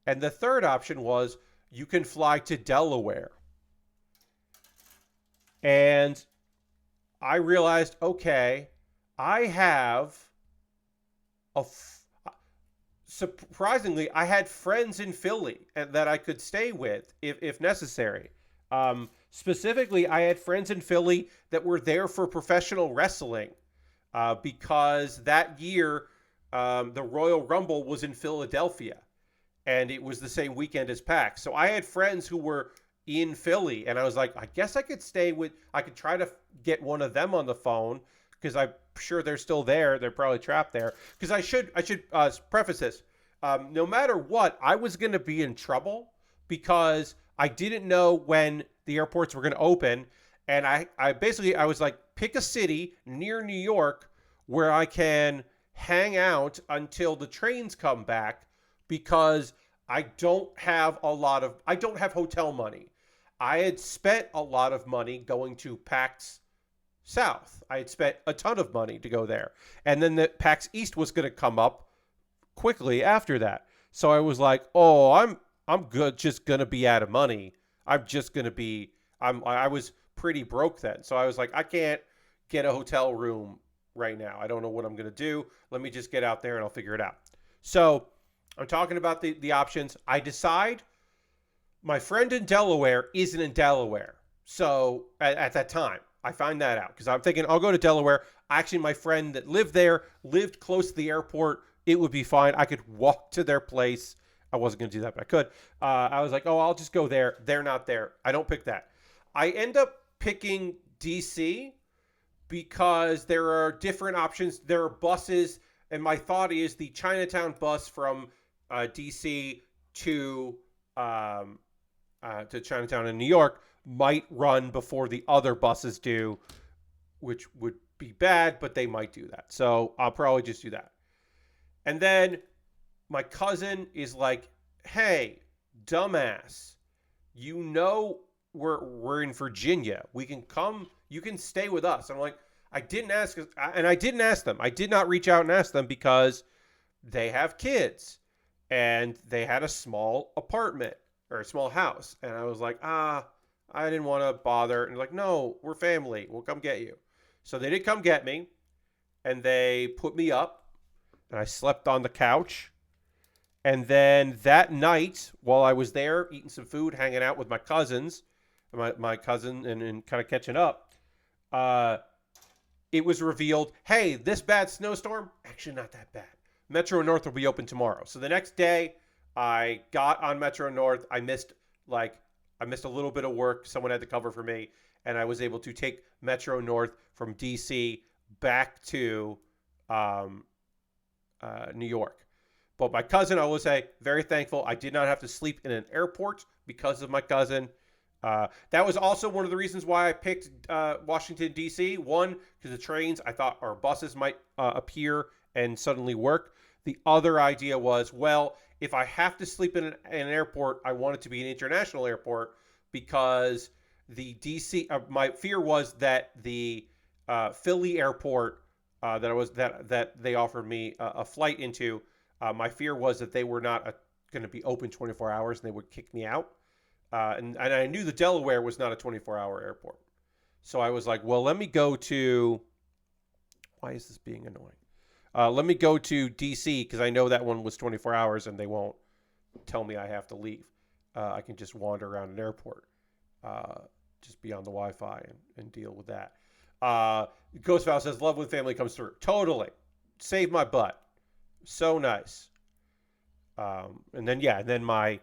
And the third option was you can fly to Delaware. And I realized, okay, I have surprisingly, I had friends in Philly that I could stay with if necessary. Specifically, I had friends in Philly that were there for professional wrestling because that year the Royal Rumble was in Philadelphia, and it was the same weekend as PAX. So I had friends who were in Philly, and I was like, I guess I could I could try to get one of them on the phone, because I'm sure they're still there. They're probably trapped there. Because I should preface this. No matter what, I was going to be in trouble because I didn't know when the airports were going to open. And I was like, pick a city near New York where I can hang out until the trains come back, because I don't have hotel money. I had spent a lot of money going to PAX South. I had spent a ton of money to go there. And then the PAX East was going to come up quickly after that. So I was like, oh, I'm good, just going to be out of money. I was pretty broke then. So I was like, I can't get a hotel room right now. I don't know what I'm going to do. Let me just get out there and I'll figure it out. So I'm talking about the options. I decide my friend in Delaware isn't in Delaware. So at that time, I find that out because I'm thinking I'll go to Delaware. Actually, my friend that lived there lived close to the airport. It would be fine. I could walk to their place. I wasn't going to do that, but I could. I was like, oh, I'll just go there. They're not there. I don't pick that. I end up picking DC because there are different options. There are buses, and my thought is the Chinatown bus from DC to Chinatown in New York might run before the other buses do, which would be bad, but they might do that. So I'll probably just do that. And then my cousin is like, hey, dumbass, you know we're in Virginia. We can come, you can stay with us. I'm like, I didn't ask them. I did not reach out and ask them because they have kids and they had a small apartment or a small house. And I was like, I didn't want to bother. And like, no, we're family. We'll come get you. So they did come get me, and they put me up, and I slept on the couch. And then that night, while I was there eating some food, hanging out with my cousins, my cousin, and kind of catching up, it was revealed, hey, this bad snowstorm, actually not that bad. Metro North will be open tomorrow. So the next day, I got on Metro North. I missed a little bit of work. Someone had to cover for me, and I was able to take Metro North from DC back to New York. But my cousin, I will say, very thankful. I did not have to sleep in an airport because of my cousin. That was also one of the reasons why I picked Washington, D.C. One, because the trains, I thought, or buses might appear and suddenly work. The other idea was, well, if I have to sleep in an airport, I want it to be an international airport, because the DC, my fear was that the Philly airport that they offered me a flight into, my fear was that they were not going to be open 24 hours and they would kick me out. And I knew the Delaware was not a 24-hour airport. So I was like, well, let me go to Why is this being annoying? Let me go to DC because I know that one was 24 hours and they won't tell me I have to leave. I can just wander around an airport, just be on the Wi-Fi and deal with that. Ghost Val says, love when family comes through. Totally. Save my butt. So nice. And then my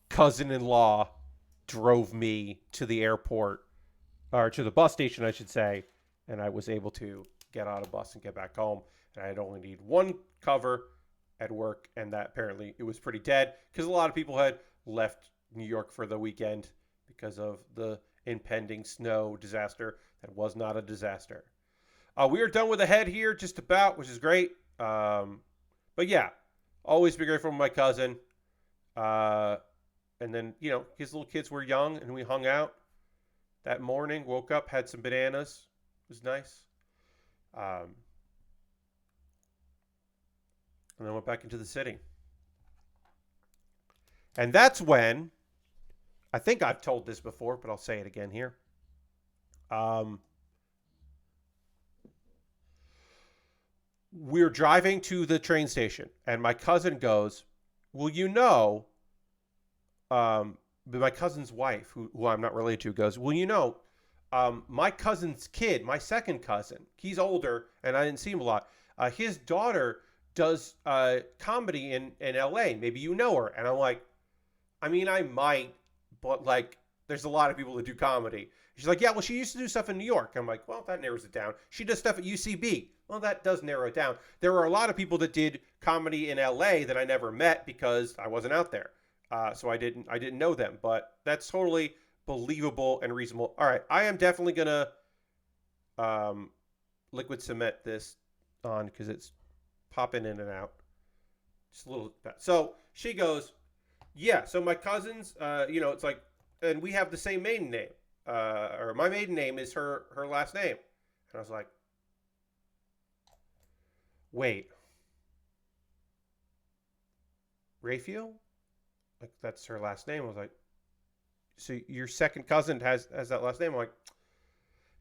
cousin-in-law drove me to the airport, or to the bus station, I should say, and I was able to get on a bus and get back home. And I'd only need one cover at work, and that apparently it was pretty dead because a lot of people had left New York for the weekend because of the impending snow disaster that was not a disaster. We are done with the head here just about, which is great. But yeah, always be grateful for my cousin. And then, his little kids were young and we hung out that morning, woke up, had some bananas. It was nice. And then went back into the city. And that's when, I think I've told this before, but I'll say it again here. We're driving to the train station, and my cousin goes, well, my cousin's wife, who I'm not related to, goes, well, my cousin's kid, my second cousin, he's older, and I didn't see him a lot. His daughter does comedy in LA. Maybe you know her. And I'm like, I mean, I might, but like, there's a lot of people that do comedy. She's like, yeah, well, she used to do stuff in New York. I'm like, well, that narrows it down. She does stuff at UCB. Well, that does narrow it down. There were a lot of people that did comedy in LA that I never met because I wasn't out there. So I didn't know them, but that's totally believable and reasonable. All right. I am definitely going to liquid cement this on because it's popping in and out. Just a little bit. So she goes, yeah, so my cousins, it's like, and we have the same maiden name. Or my maiden name is her last name. And I was like, wait. Raphael? Like, that's her last name. I was like, so your second cousin has that last name? I'm like,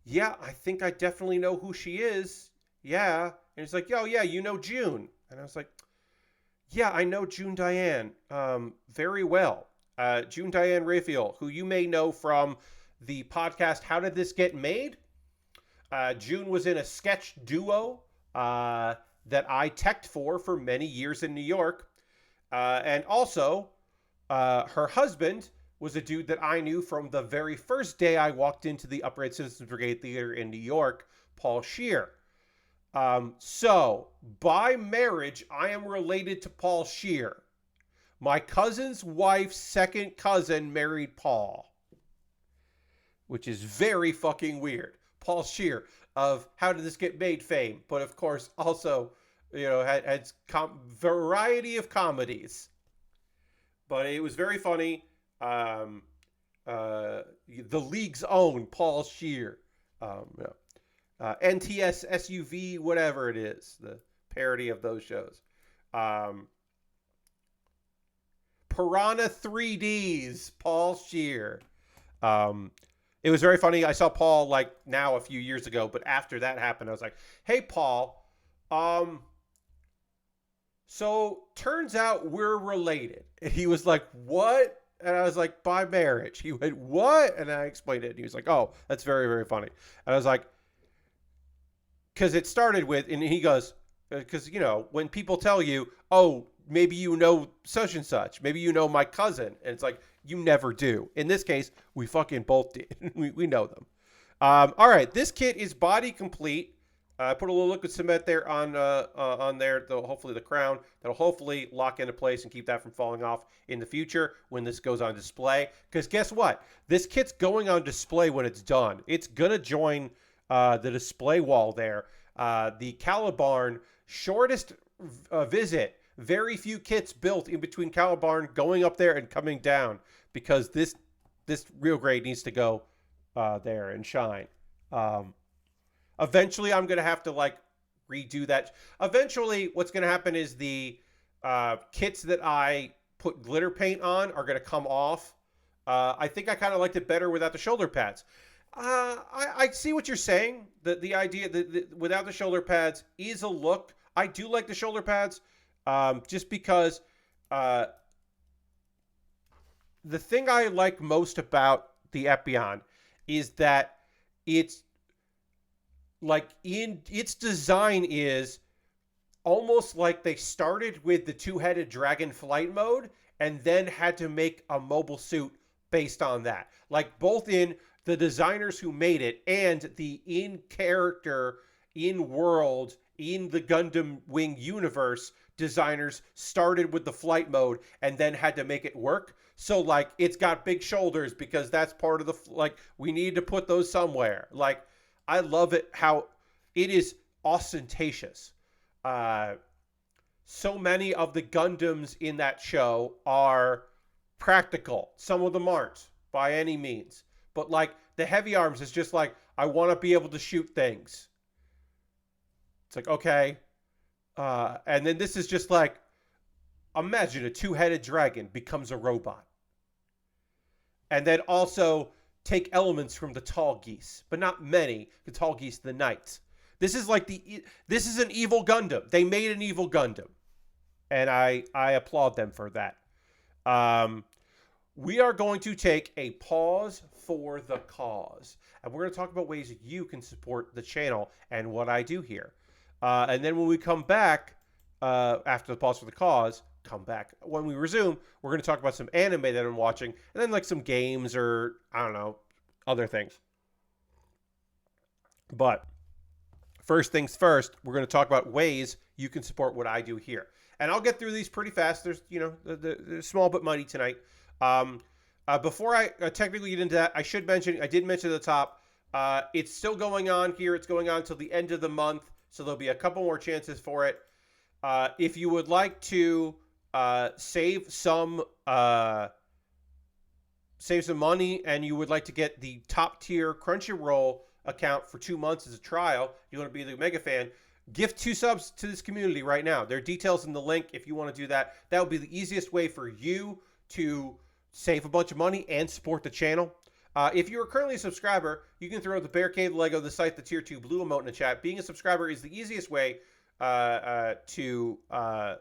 yeah, I think I definitely know who she is. Yeah. And he's like, oh, yeah, you know June. And I was like, yeah, I know June Diane very well. June Diane Raphael, who you may know from the podcast How Did This Get Made? June was in a sketch duo that I teched for many years in New York. And also, her husband was a dude that I knew from the very first day I walked into the Upright Citizens Brigade Theater in New York, Paul Scheer. So, by marriage, I am related to Paul Scheer. My cousin's wife's second cousin married Paul, which is very fucking weird. Paul Scheer of How Did This Get Made fame, but of course also, had variety of comedies. But it was very funny. The league's own Paul Scheer. NTS SUV, whatever it is, the parody of those shows. Piranha 3Ds, Paul Scheer. It was very funny. I saw Paul like now a few years ago, but after that happened, I was like, hey, Paul, so turns out we're related. And he was like, what? And I was like, by marriage. He went, what? And I explained it. And he was like, oh, that's very, very funny. And I was like, because it started with, and he goes, because, when people tell you, oh, maybe you know such and such, maybe you know my cousin. And it's like, you never do. In this case, we fucking both did. we know them. All right. This kit is body complete. I put a little liquid cement there on there, hopefully the crown. That'll hopefully lock into place and keep that from falling off in the future when this goes on display. Because guess what? This kit's going on display when it's done. It's going to join the display wall there. The Calibarn shortest visit. Very few kits built in between Calibarn going up there and coming down because this real grade needs to go there and shine. Eventually, I'm going to have to redo that. Eventually, what's going to happen is the kits that I put glitter paint on are going to come off. I think I kind of liked it better without the shoulder pads. I see what you're saying. The idea that without the shoulder pads is a look. I do like the shoulder pads, just because uh, the thing I like most about the Epyon is that it's like in its design is almost like they started with the two-headed dragon flight mode and then had to make a mobile suit based on that. Like both in the designers who made it and the in character, in world, in the Gundam Wing universe designers started with the flight mode and then had to make it work. So like it's got big shoulders because that's part of the like we need to put those somewhere. Like I love it how it is ostentatious. Uh, so many of the Gundams in that show are practical. Some of them aren't by any means. But like the heavy arms is just like, I want to be able to shoot things. It's like, okay. And then this is just like, imagine a two-headed dragon becomes a robot. And then also take elements from the tall geese, but not many. The tall geese, the knights. This is like this is an evil Gundam. They made an evil Gundam, and I applaud them for that. We are going to take a pause for the cause, and we're going to talk about ways you can support the channel and what I do here. And then when we come back after the pause for the cause, come back when we resume. We're going to talk about some anime that I'm watching, and then like some games or I don't know other things. But first things first, we're going to talk about ways you can support what I do here. And I'll get through these pretty fast. There's, the small but mighty tonight. Before I technically get into that, I did mention at the top, it's still going on here. It's going on until the end of the month. So there'll be a couple more chances for it. If you would like to save some money and you would like to get the top tier Crunchyroll account for 2 months as a trial, you want to be the mega fan, gift 2 subs to this community right now. There are details in the link if you want to do that. That would be the easiest way for you to save a bunch of money and support the channel. If you are currently a subscriber, you can throw the Bear Cave Lego, the site, the tier 2 blue emote in the chat. Being a subscriber is the easiest way to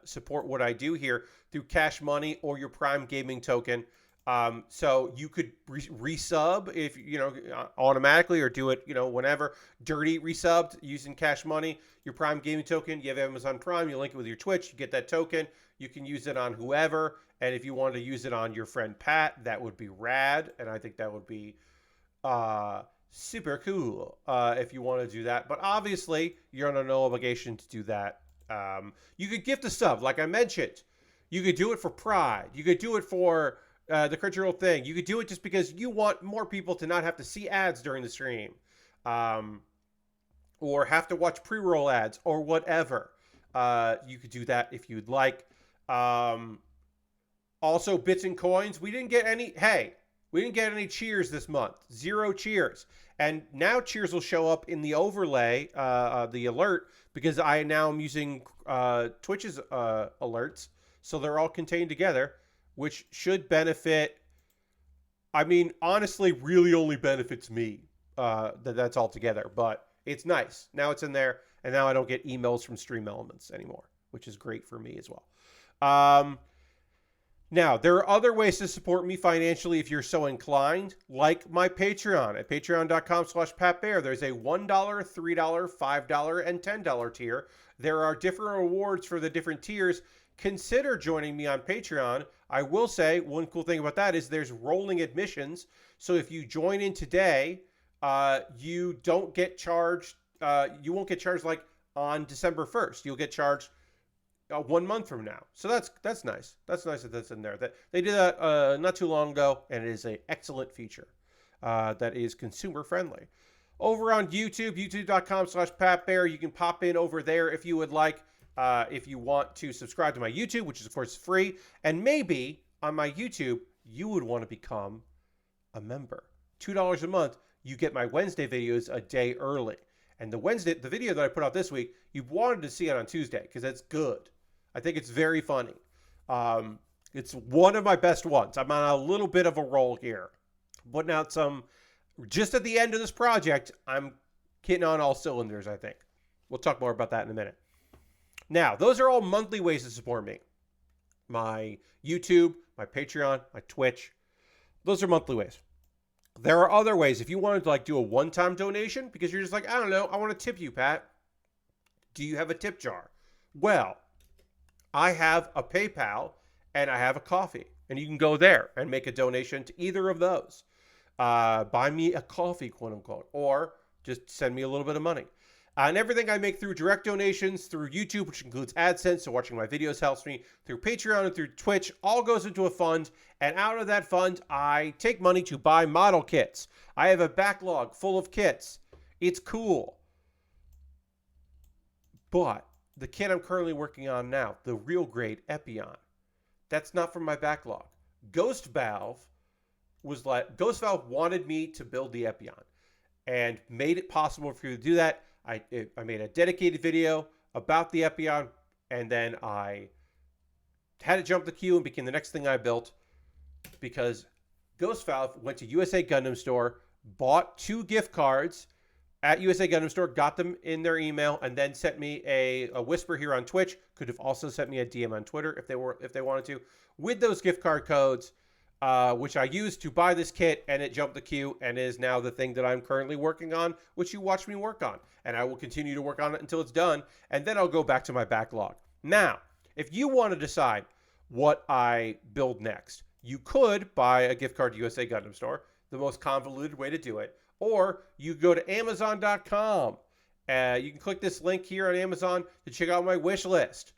support what I do here through cash money or your Prime Gaming token. So you could resub if, automatically or do it, whenever. Dirty resubbed using cash money, your Prime Gaming token. You have Amazon Prime, you link it with your Twitch, you get that token. You can use it on whoever. And if you wanted to use it on your friend Pat, that would be rad. And I think that would be super cool if you want to do that. But obviously, you're under no obligation to do that. You could gift a sub, like I mentioned. You could do it for pride. You could do it for the Crunchyroll thing. You could do it just because you want more people to not have to see ads during the stream. Or have to watch pre-roll ads or whatever. You could do that if you'd like. Also, bits and coins. We didn't get any cheers this month. 0 cheers. And now cheers will show up in the overlay, the alert, because I now am using Twitch's alerts. So they're all contained together, which should benefit, honestly, really only benefits me. That's all together. But it's nice. Now it's in there, and now I don't get emails from Stream Elements anymore, which is great for me as well. Now, there are other ways to support me financially if you're so inclined, like my Patreon at patreon.com/PatBear. There's a $1, $3, $5, and $10 tier. There are different rewards for the different tiers. Consider joining me on Patreon. I will say one cool thing about that is there's rolling admissions. So if you join in today, you don't get charged. You won't get charged like on December 1st. You'll get charged 1 month from now. So that's nice. That's nice that that's in there. That they did that not too long ago, and it is an excellent feature that is consumer friendly. Over on YouTube, youtube.com/PatBear, you can pop in over there if you would like. If you want to subscribe to my YouTube, which is of course free, and maybe on my YouTube you would want to become a member. $2 a month, you get my Wednesday videos a day early. And the video that I put out this week, you wanted to see it on Tuesday because it's good. I think it's very funny. It's one of my best ones. I'm on a little bit of a roll here. Putting out some just at the end of this project, I'm hitting on all cylinders, I think. We'll talk more about that in a minute. Now, those are all monthly ways to support me. My YouTube, my Patreon, my Twitch. Those are monthly ways. There are other ways. If you wanted to like do a one-time donation, because you're just like, I don't know, I want to tip you, Pat. Do you have a tip jar? Well, I have a PayPal and I have a coffee. And you can go there and make a donation to either of those. Buy me a coffee, quote unquote, or just send me a little bit of money. And everything I make through direct donations, through YouTube, which includes AdSense, so watching my videos helps me, through Patreon and through Twitch, all goes into a fund. And out of that fund, I take money to buy model kits. I have a backlog full of kits. It's cool. But the kit I'm currently working on now, the real grade Epyon, that's not from my backlog. Ghost Valve wanted me to build the Epyon and made it possible for you to do that. I made a dedicated video about the Epyon, and then I had it jump the queue and became the next thing I built, because Ghost Valve went to USA Gundam Store, bought 2 gift cards at USA Gundam Store, got them in their email, and then sent me a whisper here on Twitch. Could have also sent me a DM on Twitter if they wanted to, with those gift card codes, which I used to buy this kit, and it jumped the queue and is now the thing that I'm currently working on, which you watch me work on. And I will continue to work on it until it's done, and then I'll go back to my backlog. Now, if you want to decide what I build next, you could buy a gift card to USA Gundam Store, the most convoluted way to do it, or you go to Amazon.com. You can click this link here on Amazon to check out my wish list.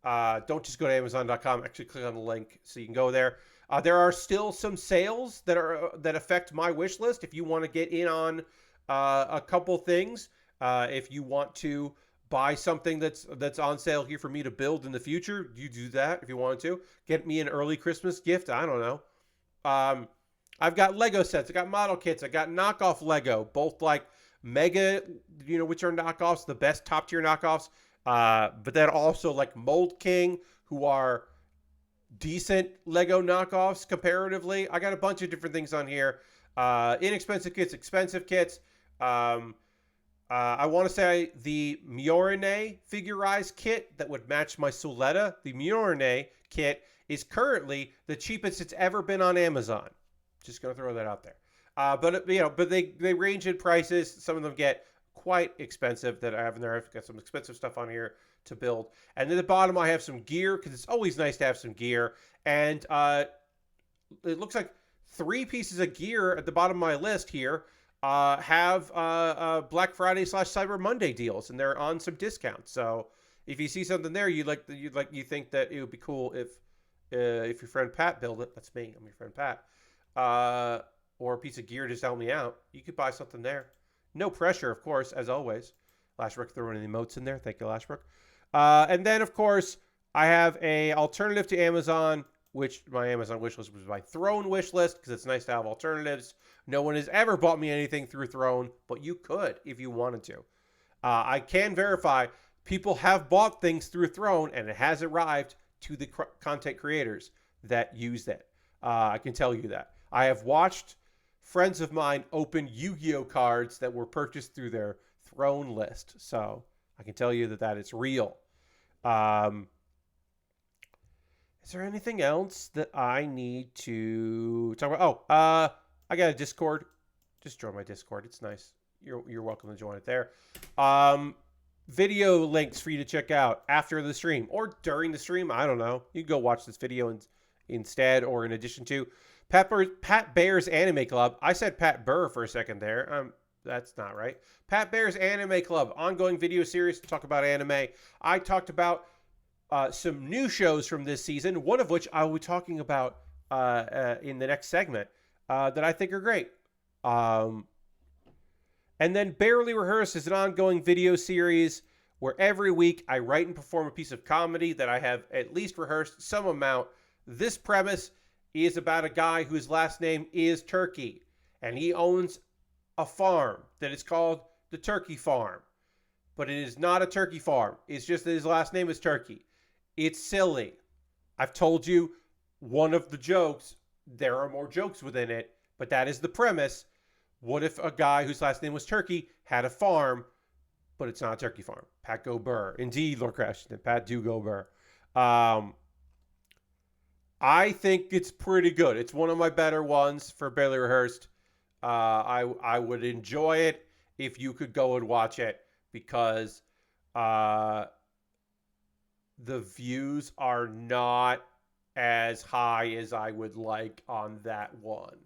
Don't just go to Amazon.com. Actually, click on the link so you can go there. There are still some sales that affect my wish list. If you want to get in on a couple things, if you want to buy something that's on sale here for me to build in the future, you do that if you wanted to. Get me an early Christmas gift. I don't know. I've got Lego sets. I got model kits. I got knockoff Lego, both like Mega, which are knockoffs, the best top tier knockoffs. But then also like Mold King, who are decent Lego knockoffs comparatively. I got a bunch of different things on here. Inexpensive kits, expensive kits. I want to say the Myorine figurized kit that would match my Suletta. The Myorine kit is currently the cheapest it's ever been on Amazon. Just gonna throw that out there. But they range in prices. Some of them get quite expensive that I have in there. I've got some expensive stuff on here to build. And at the bottom, I have some gear, because it's always nice to have some gear. And it looks like 3 pieces of gear at the bottom of my list here have Black Friday / Cyber Monday deals, and they're on some discounts. So if you see something there you think that it would be cool if your friend Pat build it. That's me. I'm your friend Pat. Or a piece of gear just help me out. You could buy something there. No pressure, of course, as always. Lashbrook throwing any emotes in there. Thank you, Lashbrook. And then, of course, I have a alternative to Amazon, which my Amazon wish list was my Throne wish list, because it's nice to have alternatives. No one has ever bought me anything through Throne, but you could if you wanted to. I can verify people have bought things through Throne, and it has arrived to the content creators that used it. I can tell you that. I have watched friends of mine open Yu-Gi-Oh cards that were purchased through their Throne list. So I can tell you that it's real. Is there anything else that I need to talk about? I got a Discord. Just join my Discord. It's nice. You're welcome to join it there. Video links for you to check out after the stream or during the stream. I don't know. You can go watch this video instead or in addition to Pat Baer's Anime Club. I said Pat Burr for a second there. That's not right. Pat Baer's Anime Club, ongoing video series to talk about anime. I talked about some new shows from this season, one of which I will be talking about in the next segment that I think are great. And then Baerly Rehearsed is an ongoing video series where every week I write and perform a piece of comedy that I have at least rehearsed some amount. This premise is about a guy whose last name is Turkey, and he owns a farm that is called the Turkey Farm. But it is not a turkey farm. It's just that his last name is Turkey. It's silly. I've told you one of the jokes. There are more jokes within it, but that is the premise. What if a guy whose last name was Turkey had a farm, but it's not a turkey farm? Pat go Burr. Indeed, Lord Crashington. Pat do go Burr. I think it's pretty good. It's one of my better ones for Baerly Rehearsed. I would enjoy it if you could go and watch it, because the views are not as high as I would like on that one.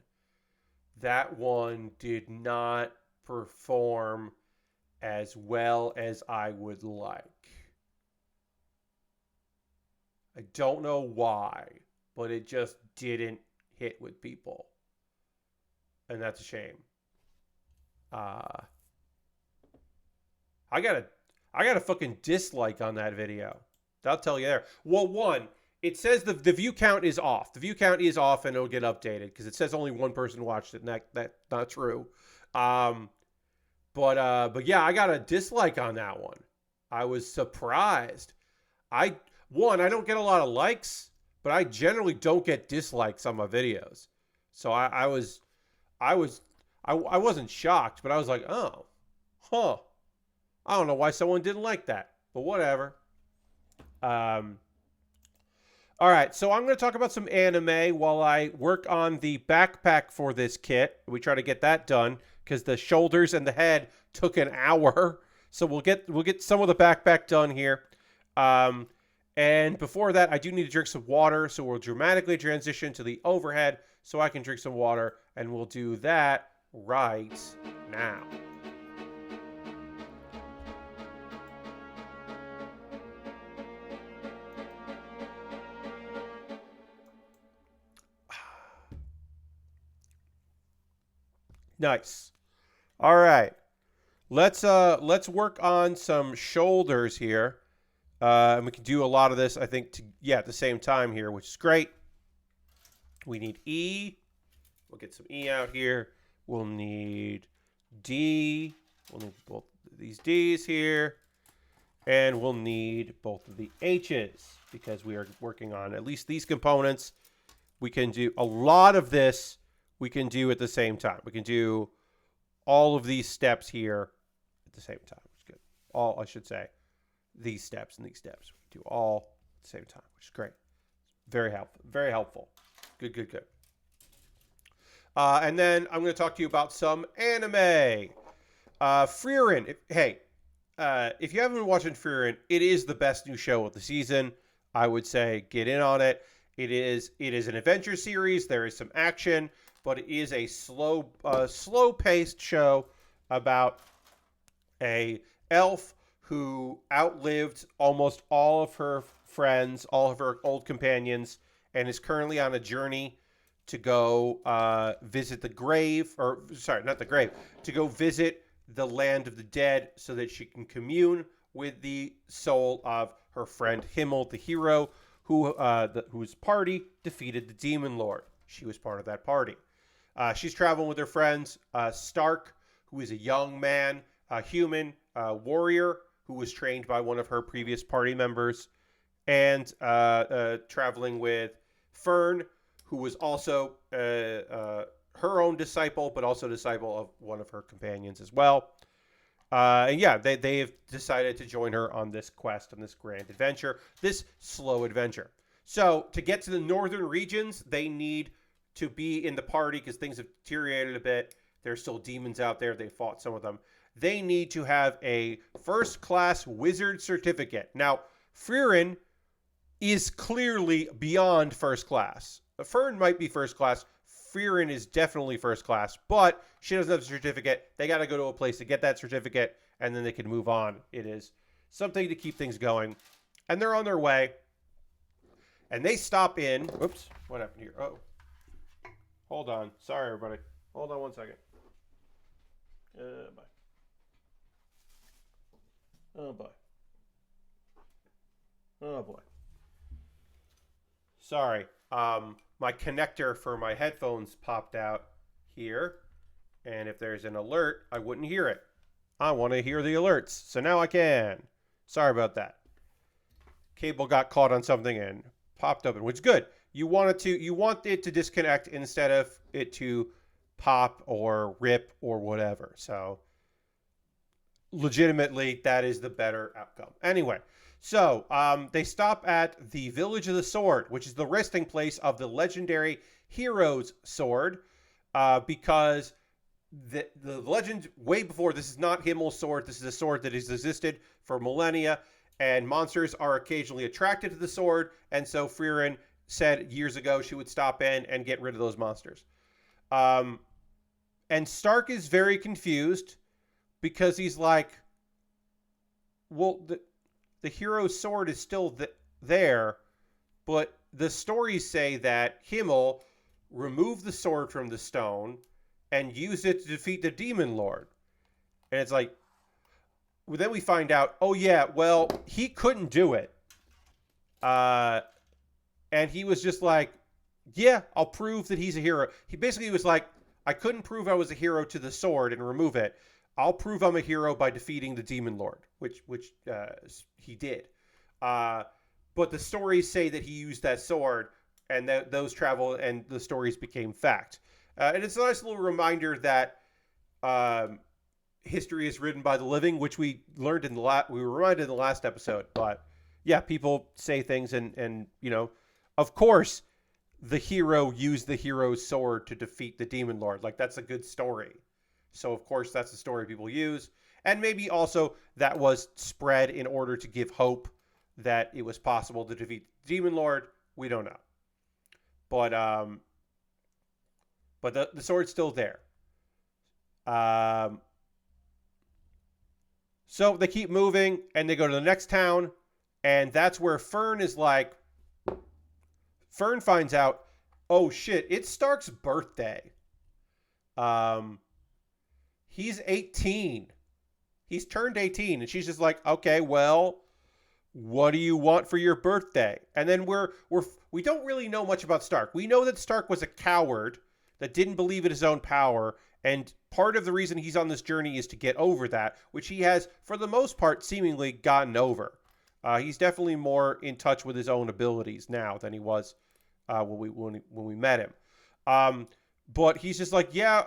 That one did not perform as well as I would like. I don't know why, but it just didn't hit with people. And that's a shame. I got a fucking dislike on that video. I'll tell you there. Well, one, it says the view count is off. The view count is off, and it'll get updated because it says only one person watched it, and that's not true. But yeah, I got a dislike on that one. I was surprised. I don't get a lot of likes, but I generally don't get dislikes on my videos. So I wasn't shocked, but I was like, oh, huh. I don't know why someone didn't like that, but whatever. All right, so I'm going to talk about some anime while I work on the backpack for this kit. We try to get that done because the shoulders and the head took an hour. So we'll get some of the backpack done here. And before that, I do need to drink some water, so we'll dramatically transition to the overhead so I can drink some water, and we'll do that right now. Nice. All right. Let's work on some shoulders here. And we can do a lot of this, I think, at the same time here, which is great. We need E. We'll get some E out here. We'll need D. We'll need both of these D's here. And we'll need both of the H's because we are working on at least these components. We can do a lot of this. We can do at the same time. We can do all of these steps here at the same time. Which is good. All, I should say, these steps and these steps. We can do all at the same time, which is great. Very helpful. Very helpful. Good. And then I'm going to talk to you about some anime. Frieren. If you haven't been watching Frieren, it is the best new show of the season. I would say get in on it. It is an adventure series. There is some action, but it is a slow-paced show about a elf who outlived almost all of her friends, all of her old companions, and is currently on a journey to go visit the grave, to go visit the land of the dead so that she can commune with the soul of her friend Himmel, the hero, whose party defeated the Demon Lord. She was part of that party. She's traveling with her friends, Stark, who is a young man, a human warrior who was trained by one of her previous party members, and traveling with Fern, who was also her own disciple, but also disciple of one of her companions as well. And yeah, they have decided to join her on this quest, on this grand adventure, this slow adventure. So to get to the northern regions, they need to be in the party because things have deteriorated a bit. There's still demons out there. They fought some of them. They need to have a first-class wizard certificate. Now, Frieren is clearly beyond first class. Fern might be first class. Frieren is definitely first class, but she doesn't have a certificate. They got to go to a place to get that certificate, and then they can move on. It is something to keep things going. And they're on their way. And they stop in. Oops, what happened here? Oh, hold on. Sorry, everybody. Hold on one second. Bye. Oh, boy. Oh, boy. Sorry. My connector for my headphones popped out here. And if there's an alert, I wouldn't hear it. I want to hear the alerts. So now I can. Sorry about that. Cable got caught on something and popped open, which is good. You want it to disconnect instead of it to pop or rip or whatever. So legitimately, that is the better outcome. Anyway, so they stop at the Village of the Sword, which is the resting place of the legendary hero's sword, because the legend way before, this is not Himmel's sword. This is a sword that has existed for millennia, and monsters are occasionally attracted to the sword. And so Frieren said years ago she would stop in and get rid of those monsters. And Stark is very confused because he's like, well, the hero's sword is still there, but the stories say that Himmel removed the sword from the stone and used it to defeat the demon lord. And it's like, well, then we find out, oh yeah, well, he couldn't do it. And he was just like, yeah, I'll prove that he's a hero. He basically was like, I couldn't prove I was a hero to the sword and remove it. I'll prove I'm a hero by defeating the demon lord, which he did. But the stories say that he used that sword, and that those travel, and the stories became fact. And it's a nice little reminder that history is written by the living, which we learned we were reminded in the last episode. But yeah, people say things, and of course, the hero used the hero's sword to defeat the demon lord. Like, that's a good story. So of course that's the story people use, and maybe also that was spread in order to give hope that it was possible to defeat the demon lord. We don't know, but the sword's still there. So they keep moving, and they go to the next town, and that's where Fern is like. Fern finds out, oh shit, it's Stark's birthday. He's 18. He's turned 18, and she's just like, okay, well, what do you want for your birthday? And then we don't really know much about Stark. We know that Stark was a coward that didn't believe in his own power, and part of the reason he's on this journey is to get over that, which he has, for the most part, seemingly gotten over. He's definitely more in touch with his own abilities now than he was when we met him. But he's just like, yeah,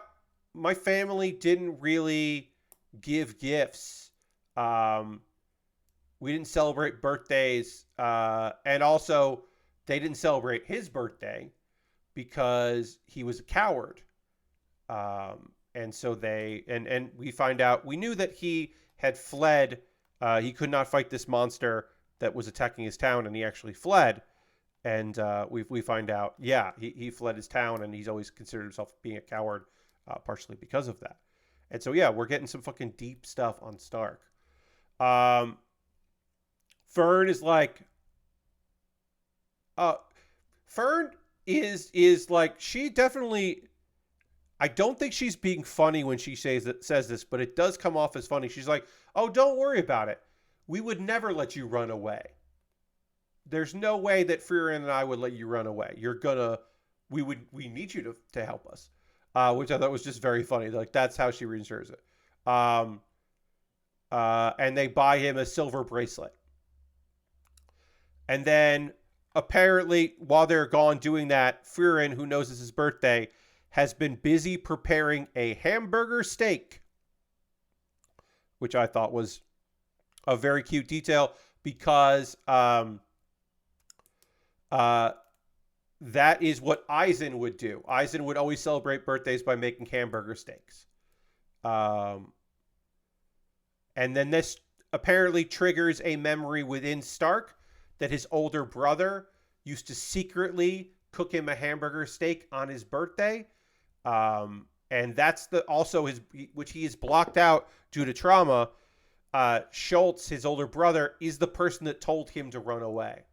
my family didn't really give gifts. We didn't celebrate birthdays. And also, they didn't celebrate his birthday because he was a coward. And so and we find out, we knew that he had fled. He could not fight this monster that was attacking his town, and he actually fled. And we find out, yeah, he fled his town, and he's always considered himself being a coward, partially because of that. And so, yeah, we're getting some fucking deep stuff on Stark. Fern is like, Fern is like, she definitely, I don't think she's being funny when she says this, but it does come off as funny. She's like, oh, don't worry about it. We would never let you run away. There's no way that Frieren and I would let you run away. We need you to help us. Which I thought was just very funny. Like, that's how she reassures it. And they buy him a silver bracelet. And then, apparently, while they're gone doing that, Frieren, who knows it's his birthday, has been busy preparing a hamburger steak. Which I thought was a very cute detail, because that is what Eisen would do. Eisen would always celebrate birthdays by making hamburger steaks. And then this apparently triggers a memory within Stark that his older brother used to secretly cook him a hamburger steak on his birthday. And that's also which he is blocked out due to trauma. Schultz, his older brother, is the person that told him to run away.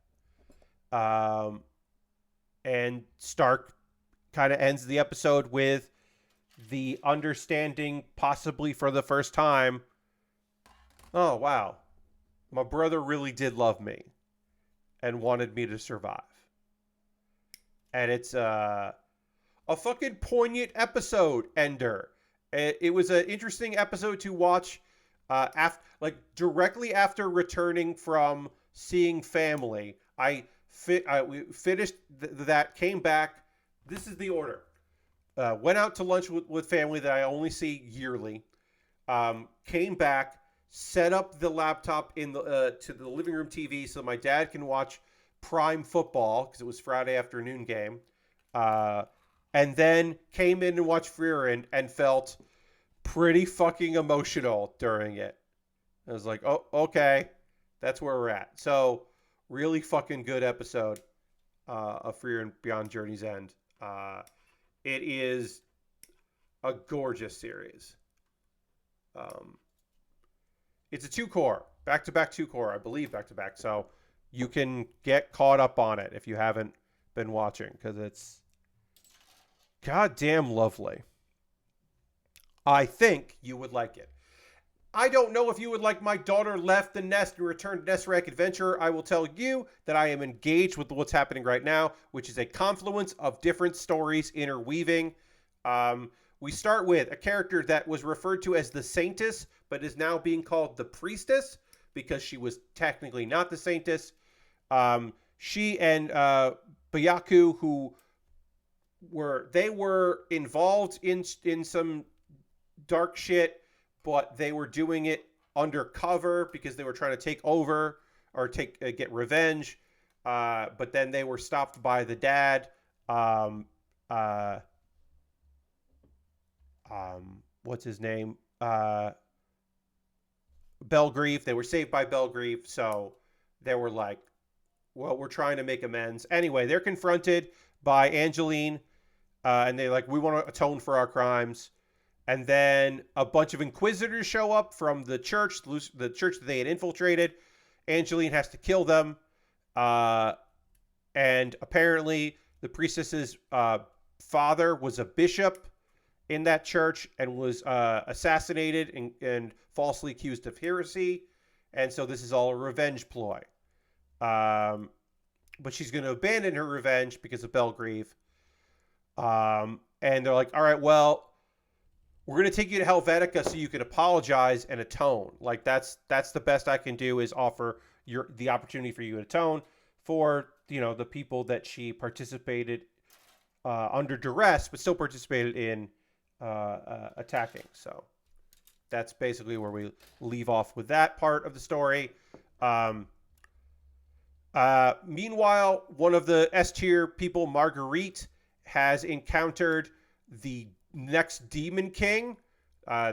And Stark kind of ends the episode with the understanding, possibly for the first time, oh, wow, my brother really did love me and wanted me to survive. And it's a fucking poignant episode ender. It was an interesting episode to watch directly after returning from seeing family. We finished that, came back. This is the order. went out to lunch with family that I only see yearly. Came back, set up the laptop in the to the living room TV so my dad can watch Prime Football because it was Friday afternoon game. Uh, and then came in and watched Frieren and felt pretty fucking emotional during it. I was like, oh, okay, that's where we're at. So, really fucking good episode of Frieren Beyond Journey's End. It is a gorgeous series. Um, it's a two-core, back-to-back two-core, I believe, back-to-back. So you can get caught up on it if you haven't been watching, because it's goddamn lovely. I think you would like it. I don't know if you would like My Daughter Left the Nest and Returned to Nesrak Adventure. I will tell you that I am engaged with what's happening right now, which is a confluence of different stories interweaving. We start with a character that was referred to as the Saintess, but is now being called the Priestess because she was technically not the Saintess. She and Bayaku, who were involved in some dark shit, but they were doing it undercover because they were trying to take over or get revenge. But then they were stopped by the dad. What's his name? Belgrieve. They were saved by Belgrieve, so they were like, well, we're trying to make amends. Anyway, they're confronted by Angeline, and they're like, we want to atone for our crimes. And then a bunch of inquisitors show up from the church that they had infiltrated. Angeline has to kill them. And apparently the priestess's father was a bishop in that church and was assassinated and falsely accused of heresy. And so this is all a revenge ploy. But she's going to abandon her revenge because of Belgrieve. And they're like, all right, well, we're going to take you to Helvetica so you can apologize and atone. Like that's the best I can do is offer the opportunity for you to atone for, the people that she participated under duress, but still participated in attacking. So that's basically where we leave off with that part of the story. Meanwhile, one of the S tier people, Marguerite, has encountered the next Demon King.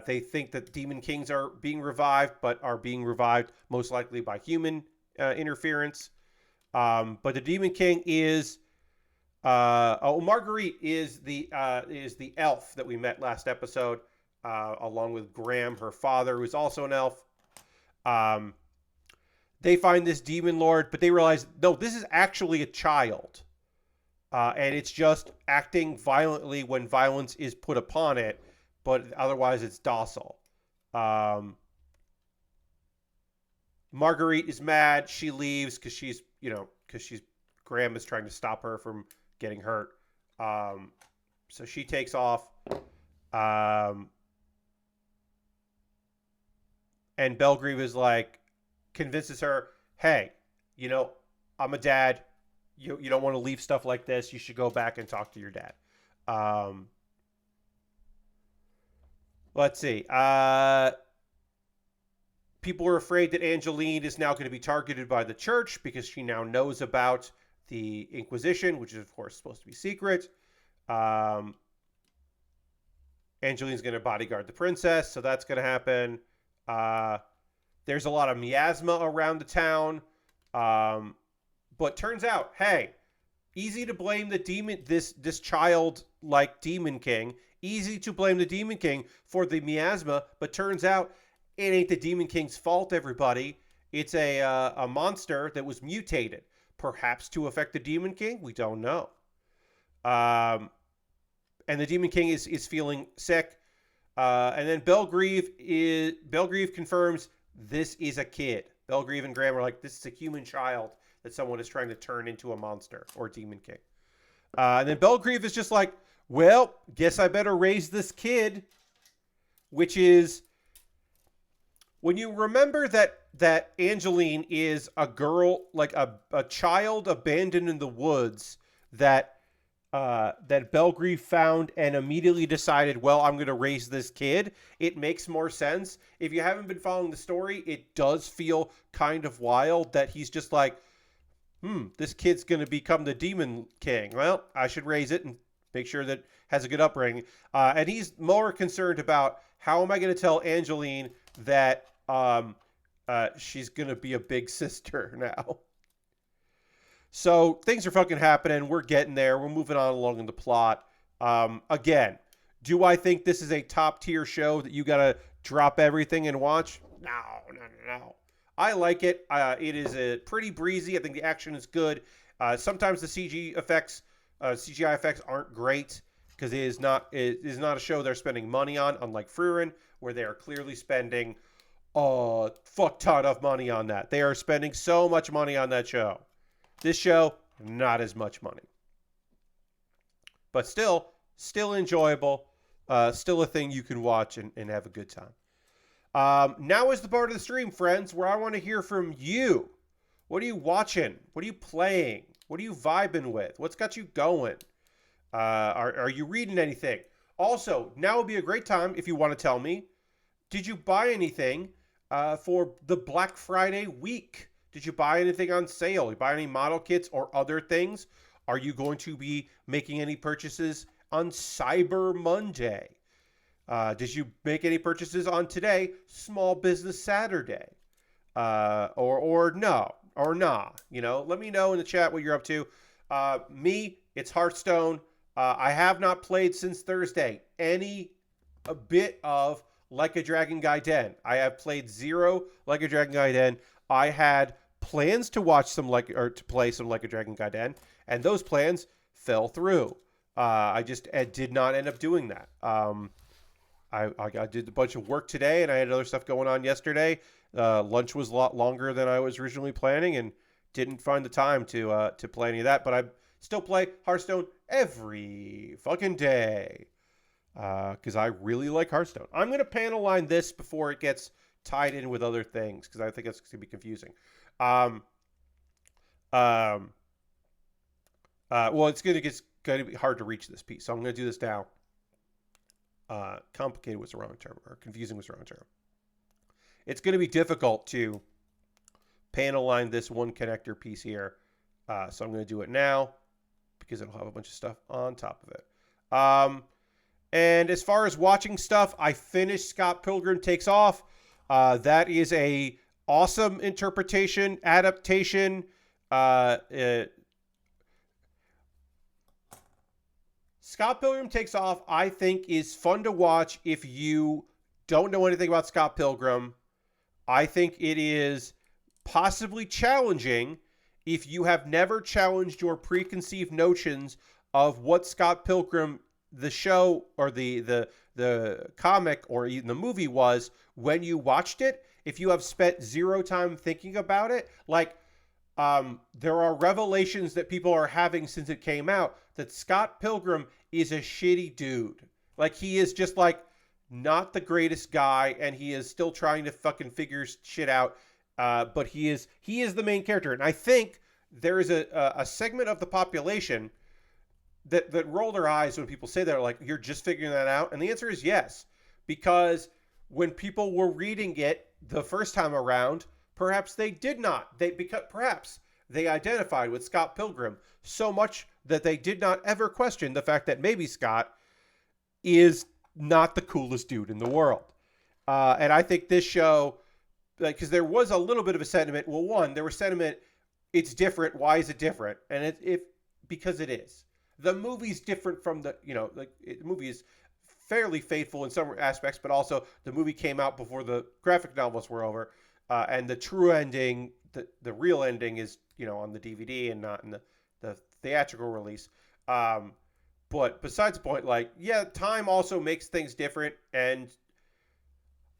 They think that Demon Kings are being revived, but are being revived most likely by human interference. But the Demon King is Marguerite is the elf that we met last episode, along with Graham, her father, who's also an elf. They find this demon lord, but they realize, no, this is actually a child. And it's just acting violently when violence is put upon it, but otherwise it's docile. Marguerite is mad. She leaves because Graham is trying to stop her from getting hurt. So she takes off. And Belgrieve is like, convinces her, hey, I'm a dad. You don't want to leave stuff like this. You should go back and talk to your dad. Let's see. People are afraid that Angeline is now going to be targeted by the church because she now knows about the Inquisition, which is, of course, supposed to be secret. Angeline's going to bodyguard the princess, so that's going to happen. There's a lot of miasma around the town. But turns out, hey, easy to blame the demon, this child like Demon King. Easy to blame the Demon King for the miasma, but turns out it ain't the Demon King's fault, everybody. It's a monster that was mutated, perhaps to affect the Demon King. We don't know. And the Demon King is feeling sick. And then Belgrieve confirms this is a kid. Belgrieve and Graham are like, this is a human child that someone is trying to turn into a monster or Demon King. And then Belgrieve is just like, well, guess I better raise this kid. Which is, when you remember that Angeline is a girl, like a child abandoned in the woods that that Belgry found and immediately decided, well, I'm going to raise this kid. It makes more sense. If you haven't been following the story, it does feel kind of wild that he's just like, this kid's going to become the Demon King. Well, I should raise it and make sure that it has a good upbringing. And he's more concerned about how am I going to tell Angeline that she's going to be a big sister now. So things are fucking happening. We're getting there. We're moving on along in the plot. Again, do I think this is a top tier show that you got to drop everything and watch? No. I like it. It is pretty breezy. I think the action is good. Sometimes the CGI effects aren't great because it is not a show they're spending money on, unlike Frieren, where they are clearly spending a fuck ton of money on that. They are spending so much money on that show. This show, not as much money. But still enjoyable. Still a thing you can watch and have a good time. Now is the part of the stream, friends, where I want to hear from you. What are you watching? What are you playing? What are you vibing with? What's got you going? Are you reading anything? Also, now would be a great time if you want to tell me, did you buy anything for the Black Friday week? Did you buy anything on sale? You buy any model kits or other things? Are you going to be making any purchases on Cyber Monday? Did you make any purchases on today, Small Business Saturday? Or no, or nah. Let me know in the chat what you're up to. Me, it's Hearthstone. I have not played since Thursday a bit of Like a Dragon Gaiden. I have played 0 Like a Dragon Gaiden. I had plans to play some Like a Dragon Gaiden, and those plans fell through. I just did not end up doing that. I did a bunch of work today, and I had other stuff going on yesterday. Lunch was a lot longer than I was originally planning, and didn't find the time to play any of that. But I still play Hearthstone every fucking day because I really like Hearthstone. I'm going to panel line this before it gets tied in with other things because I think it's going to be confusing. Well, it's going to be hard to reach this piece, so I'm going to do this now. Complicated was the wrong term, or confusing was the wrong term. It's going to be difficult to panel line this one connector piece here, so I'm going to do it now because it'll have a bunch of stuff on top of it. And as far as watching stuff, I finished Scott Pilgrim Takes Off. That is a awesome adaptation. Scott Pilgrim Takes Off, I think, is fun to watch if you don't know anything about Scott Pilgrim. I think it is possibly challenging if you have never challenged your preconceived notions of what Scott Pilgrim, the show or the comic or even the movie was when you watched it. If you have spent 0 time thinking about it, there are revelations that people are having since it came out that Scott Pilgrim is a shitty dude. He is just not the greatest guy, and he is still trying to fucking figure shit out. But he is the main character, and I think there is a segment of the population that roll their eyes when people say that, you're just figuring that out, and the answer is yes, because when people were reading it the first time around, perhaps they did not. Perhaps they identified with Scott Pilgrim so much that they did not ever question the fact that maybe Scott is not the coolest dude in the world. And I think this show, because there was a little bit of a sentiment. Well, one, there was sentiment, it's different. Why is it different? And because it is. The movie's different from the movie is fairly faithful in some aspects, but also the movie came out before the graphic novels were over. And the true ending, the real ending is, on the DVD and not in the theatrical release. But besides the point, time also makes things different. And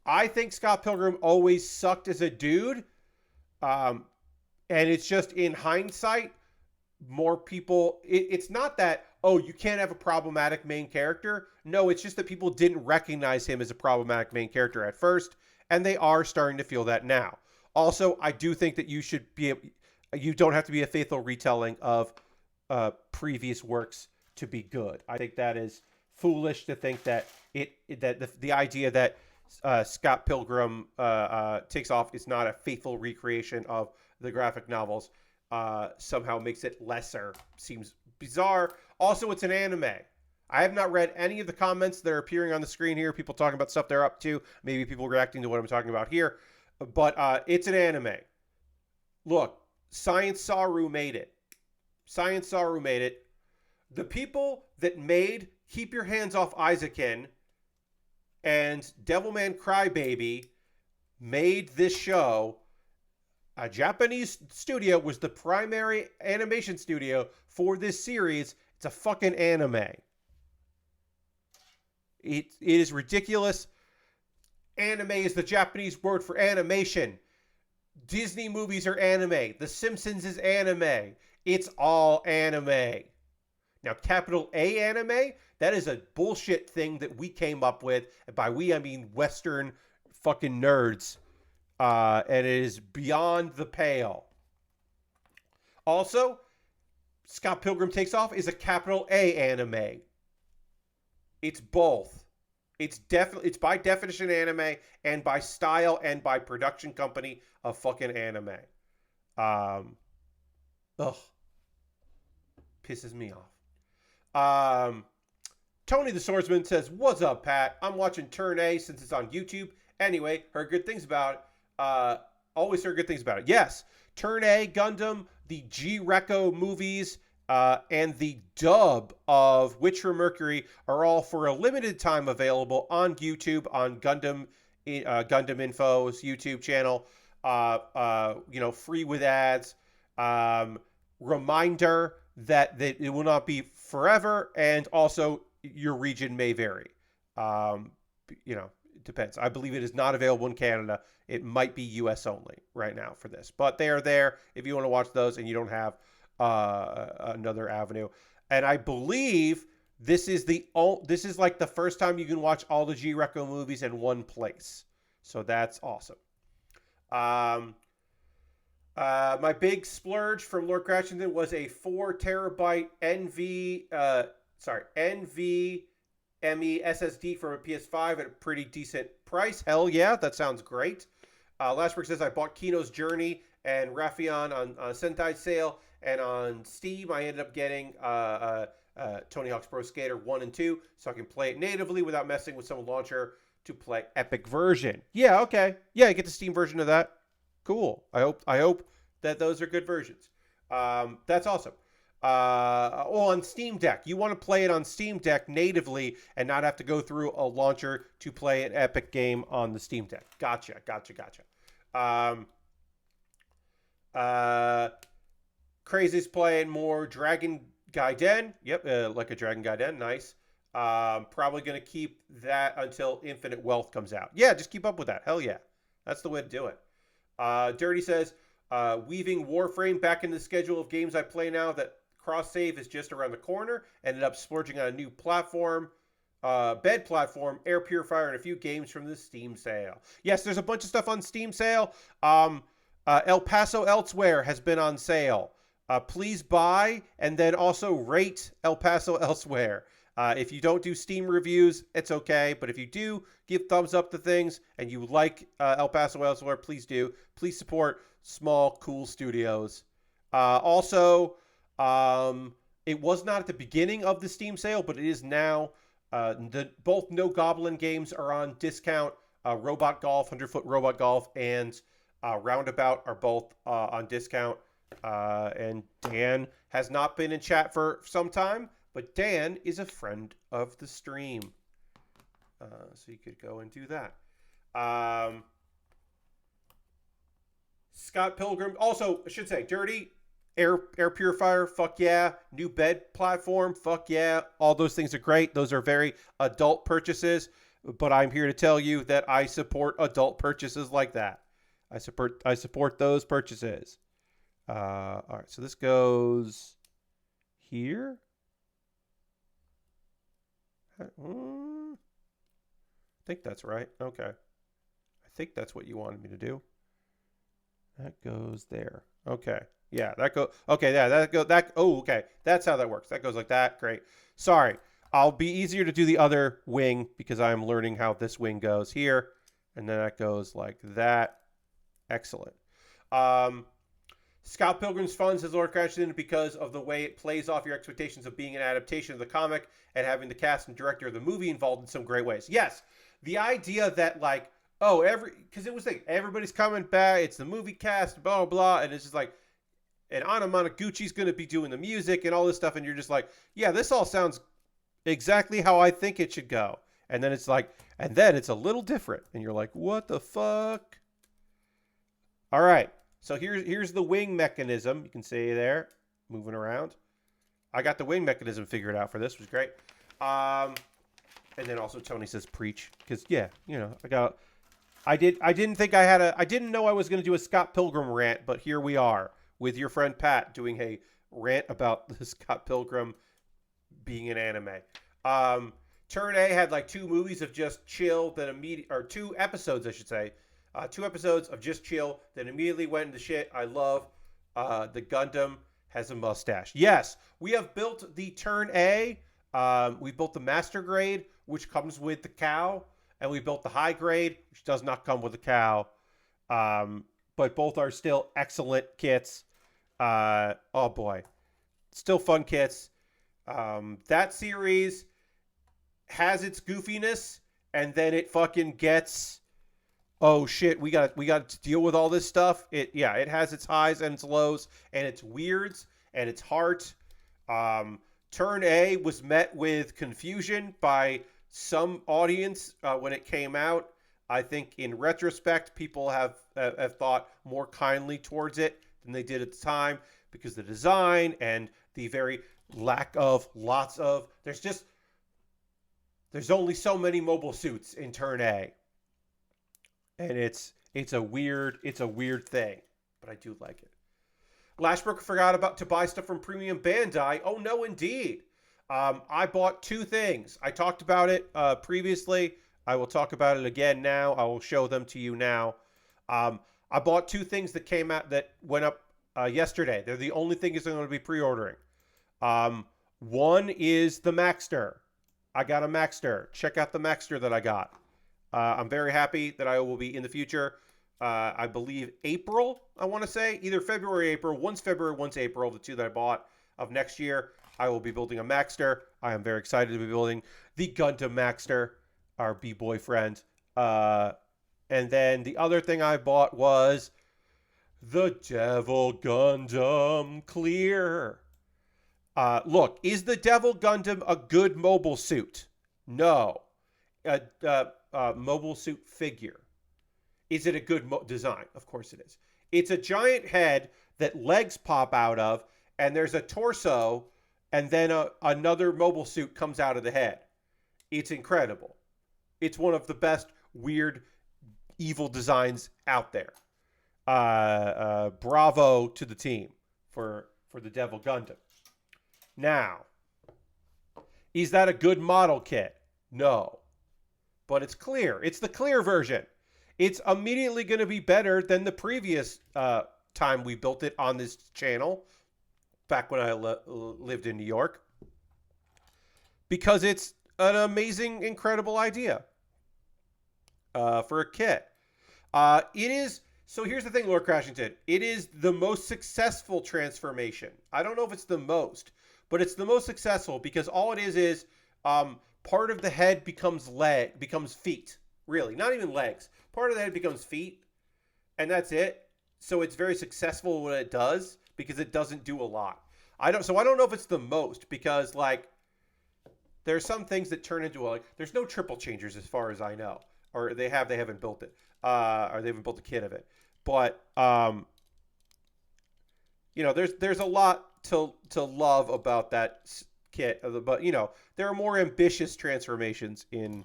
I think Scott Pilgrim always sucked as a dude. And it's just in hindsight, more people, it's not that, you can't have a problematic main character. No, it's just that people didn't recognize him as a problematic main character at first. And they are starting to feel that now. Also, I do think that you don't have to be a faithful retelling of previous works to be good. I think that is foolish to think that the idea that Scott Pilgrim Takes Off is not a faithful recreation of the graphic novels somehow makes it lesser. Seems bizarre. Also, it's an anime. I have not read any of the comments that are appearing on the screen here. People talking about stuff they're up to. Maybe people reacting to what I'm talking about here. But it's an anime. Look, Science Saru made it. Science Saru made it. The people that made Keep Your Hands Off Isaacin and Devilman Crybaby made this show. A Japanese studio was the primary animation studio for this series. It's a fucking anime. It is ridiculous. Anime is the Japanese word for animation. Disney movies are anime. The Simpsons is anime. It's all anime. Now, capital A anime, that is a bullshit thing that we came up with. And by we, I mean Western fucking nerds. And it is beyond the pale. Also, Scott Pilgrim Takes Off is a capital A anime. It's both. It's by definition anime, and by style and by production company a fucking anime. Pisses me off. Tony the Swordsman says, "What's up, Pat? I'm watching Turn A since it's on YouTube. Anyway, heard good things about it. Always heard good things about it. Yes, Turn A, Gundam, the G-Reco movies, and the dub of Witch from Mercury are all for a limited time available on YouTube on Gundam Info's YouTube channel. Free with ads. Reminder that it will not be forever, and also your region may vary. It depends. I believe it is not available in Canada. It might be U.S. only right now for this, but they are there if you want to watch those and you don't have another avenue. And I believe this is like the first time you can watch all the G-Reco movies in one place. So that's awesome. My big splurge from Lord Cratchington was a 4 terabyte NVMe SSD from a PS5 at a pretty decent price. Hell yeah, that sounds great. Lashberg says, I bought Kino's Journey and Raffion on Sentai sale, and on Steam I ended up getting Tony Hawk's Pro Skater 1 and 2, so I can play it natively without messing with some launcher to play Epic version. Yeah, okay. Yeah, I get the Steam version of that. Cool. I hope that those are good versions. That's awesome. On Steam Deck. You want to play it on Steam Deck natively and not have to go through a launcher to play an Epic game on the Steam Deck. Gotcha. Crazy's playing more Dragon Gaiden. Yep, like a Dragon Gaiden. Nice. Probably going to keep that until Infinite Wealth comes out. Yeah, just keep up with that. Hell yeah. That's the way to do it. Dirty says, weaving Warframe back into the schedule of games I play now that cross-save is just around the corner. Ended up splurging on a new platform, bed platform, air purifier, and a few games from the Steam sale. Yes, there's a bunch of stuff on Steam sale. El Paso Elsewhere has been on sale. Please buy and then also rate El Paso Elsewhere. If you don't do Steam reviews, it's okay. But if you do give thumbs up to things and you like El Paso Elsewhere, please do. Please support small, cool studios. Also, it was not at the beginning of the Steam sale, but it is now. Both No Goblin games are on discount. Robot Golf, 100-Foot Robot Golf, and Roundabout are both on discount. And Dan has not been in chat for some time, but Dan is a friend of the stream. So you could go and do that. Scott Pilgrim. Also, I should say, Dirty. Air purifier, fuck yeah. New bed platform, fuck yeah. All those things are great. Those are very adult purchases. But I'm here to tell you that I support adult purchases like that. I support those purchases. All right, so this goes here. I think that's right. Okay. I think that's what you wanted me to do. That goes there. Okay. Yeah, that go. Okay, yeah, that go. That. Oh, okay. That's how that works. That goes like that. Great. Sorry. I'll be easier to do the other wing because I'm learning how this wing goes here, and then that goes like that. Excellent. Um, Scott Pilgrim's fun, says Lord Crashington, because of the way it plays off your expectations of being an adaptation of the comic and having the cast and director of the movie involved in some great ways. Yes, the idea that like, oh, because it was like everybody's coming back, it's the movie cast, blah blah blah, and it's just like, and Anna Monoguchi's going to be doing the music and all this stuff, and you're just like, yeah, this all sounds exactly how I think it should go. And then it's like, and then it's a little different, and you're like, what the fuck? All right. So here's the wing mechanism. You can see there, moving around. I got the wing mechanism figured out for this, which was great. And then also Tony says preach, because yeah, you know, I didn't know I was going to do a Scott Pilgrim rant, but here we are with your friend Pat doing a rant about the Scott Pilgrim being an anime. Turn A had like 2 movies of just chill, or 2 episodes, I should say. 2 episodes of just chill, then immediately went into shit. I love the Gundam has a mustache. Yes, we have built the Turn A. We built the Master Grade, which comes with the cow, and we built the High Grade, which does not come with the cow. But both are still excellent kits. Oh boy, still fun kits. That series has its goofiness, and then it fucking gets, oh shit, we got to deal with all this stuff. It has its highs and its lows and its weirds and its heart. Turn A was met with confusion by some audience when it came out. I think in retrospect, people have thought more kindly towards it than they did at the time, because the design and the very lack of there's only so many mobile suits in Turn A. And it's a weird thing, but I do like it. Lashbrook forgot to buy stuff from Premium Bandai. Oh no, indeed. I bought 2 things. I talked about it previously. I will talk about it again now. I will show them to you now. I bought 2 things that came out that went up yesterday. They're the only things I'm going to be pre-ordering. One is the Maxter. I got a Maxter. Check out the Maxter that I got. I'm very happy that I will be in the future. I believe April, I want to say. Either February, April. One's February, one's April. The 2 that I bought of next year. I will be building a Maxter. I am very excited to be building the Gundam Maxter, our B-boyfriend. And then the other thing I bought was the Devil Gundam Clear. Look, is the Devil Gundam a good mobile suit? No. Mobile suit figure. Is it a good design? Of course it is. It's a giant head that legs pop out of, and there's a torso, and then another mobile suit comes out of the head. It's incredible. It's one of the best weird, evil designs out there. Bravo to the team for the Devil Gundam. Now, is that a good model kit? No. But it's clear. It's the clear version. It's immediately going to be better than the previous time we built it on this channel, back when I lived in New York, because it's an amazing, incredible idea for a kit. It is. So here's the thing, Lord Crashington. It is the most successful transformation. I don't know if it's the most, but it's the most successful, because all it is part of the head becomes feet. Really, not even legs. Part of the head becomes feet, and that's it. So it's very successful when it does, because it doesn't do a lot. I don't know if it's the most, because like there's some things that turn into there's no triple changers as far as I know, or they haven't built it, or they haven't built a kit of it. But there's a lot to love about that kit. But there are more ambitious transformations in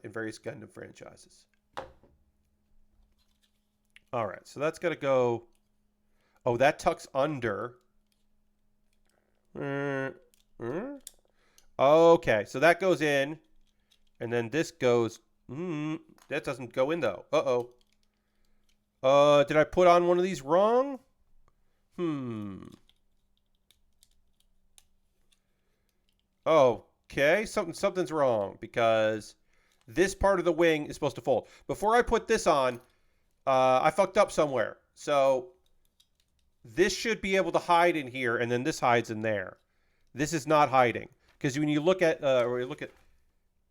various Gundam franchises. All right, so that's got to go. Oh, that tucks under. Okay, so that goes in, and then this goes. That doesn't go in though. Did I put on one of these wrong? Okay, something's wrong because this part of the wing is supposed to fold. Before I put this on, I fucked up somewhere. So this should be able to hide in here, and then this hides in there. This is not hiding because when you look at,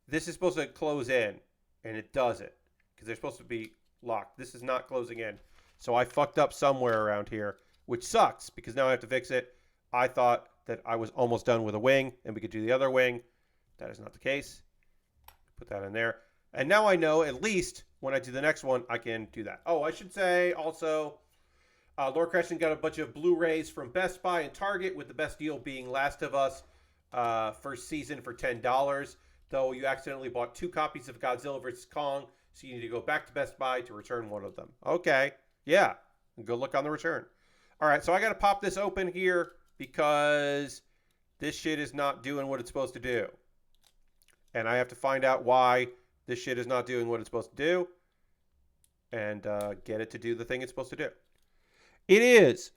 this is supposed to close in, and it doesn't because they're supposed to be locked. This is not closing in, so I fucked up somewhere around here, which sucks because now I have to fix it. I thought that I was almost done with a wing, and we could do the other wing. That is not the case. Put that in there, and now I know at least when I do the next one, I can do that. Oh, I should say also. Lord Crescent got a bunch of Blu-rays from Best Buy and Target, with the best deal being Last of Us first season for $10. Though you accidentally bought 2 copies of Godzilla vs. Kong, so you need to go back to Best Buy to return one of them. Okay, yeah, go look on the return. All right, so I got to pop this open here because this shit is not doing what it's supposed to do. And I have to find out why this shit is not doing what it's supposed to do and get it to do the thing it's supposed to do. It is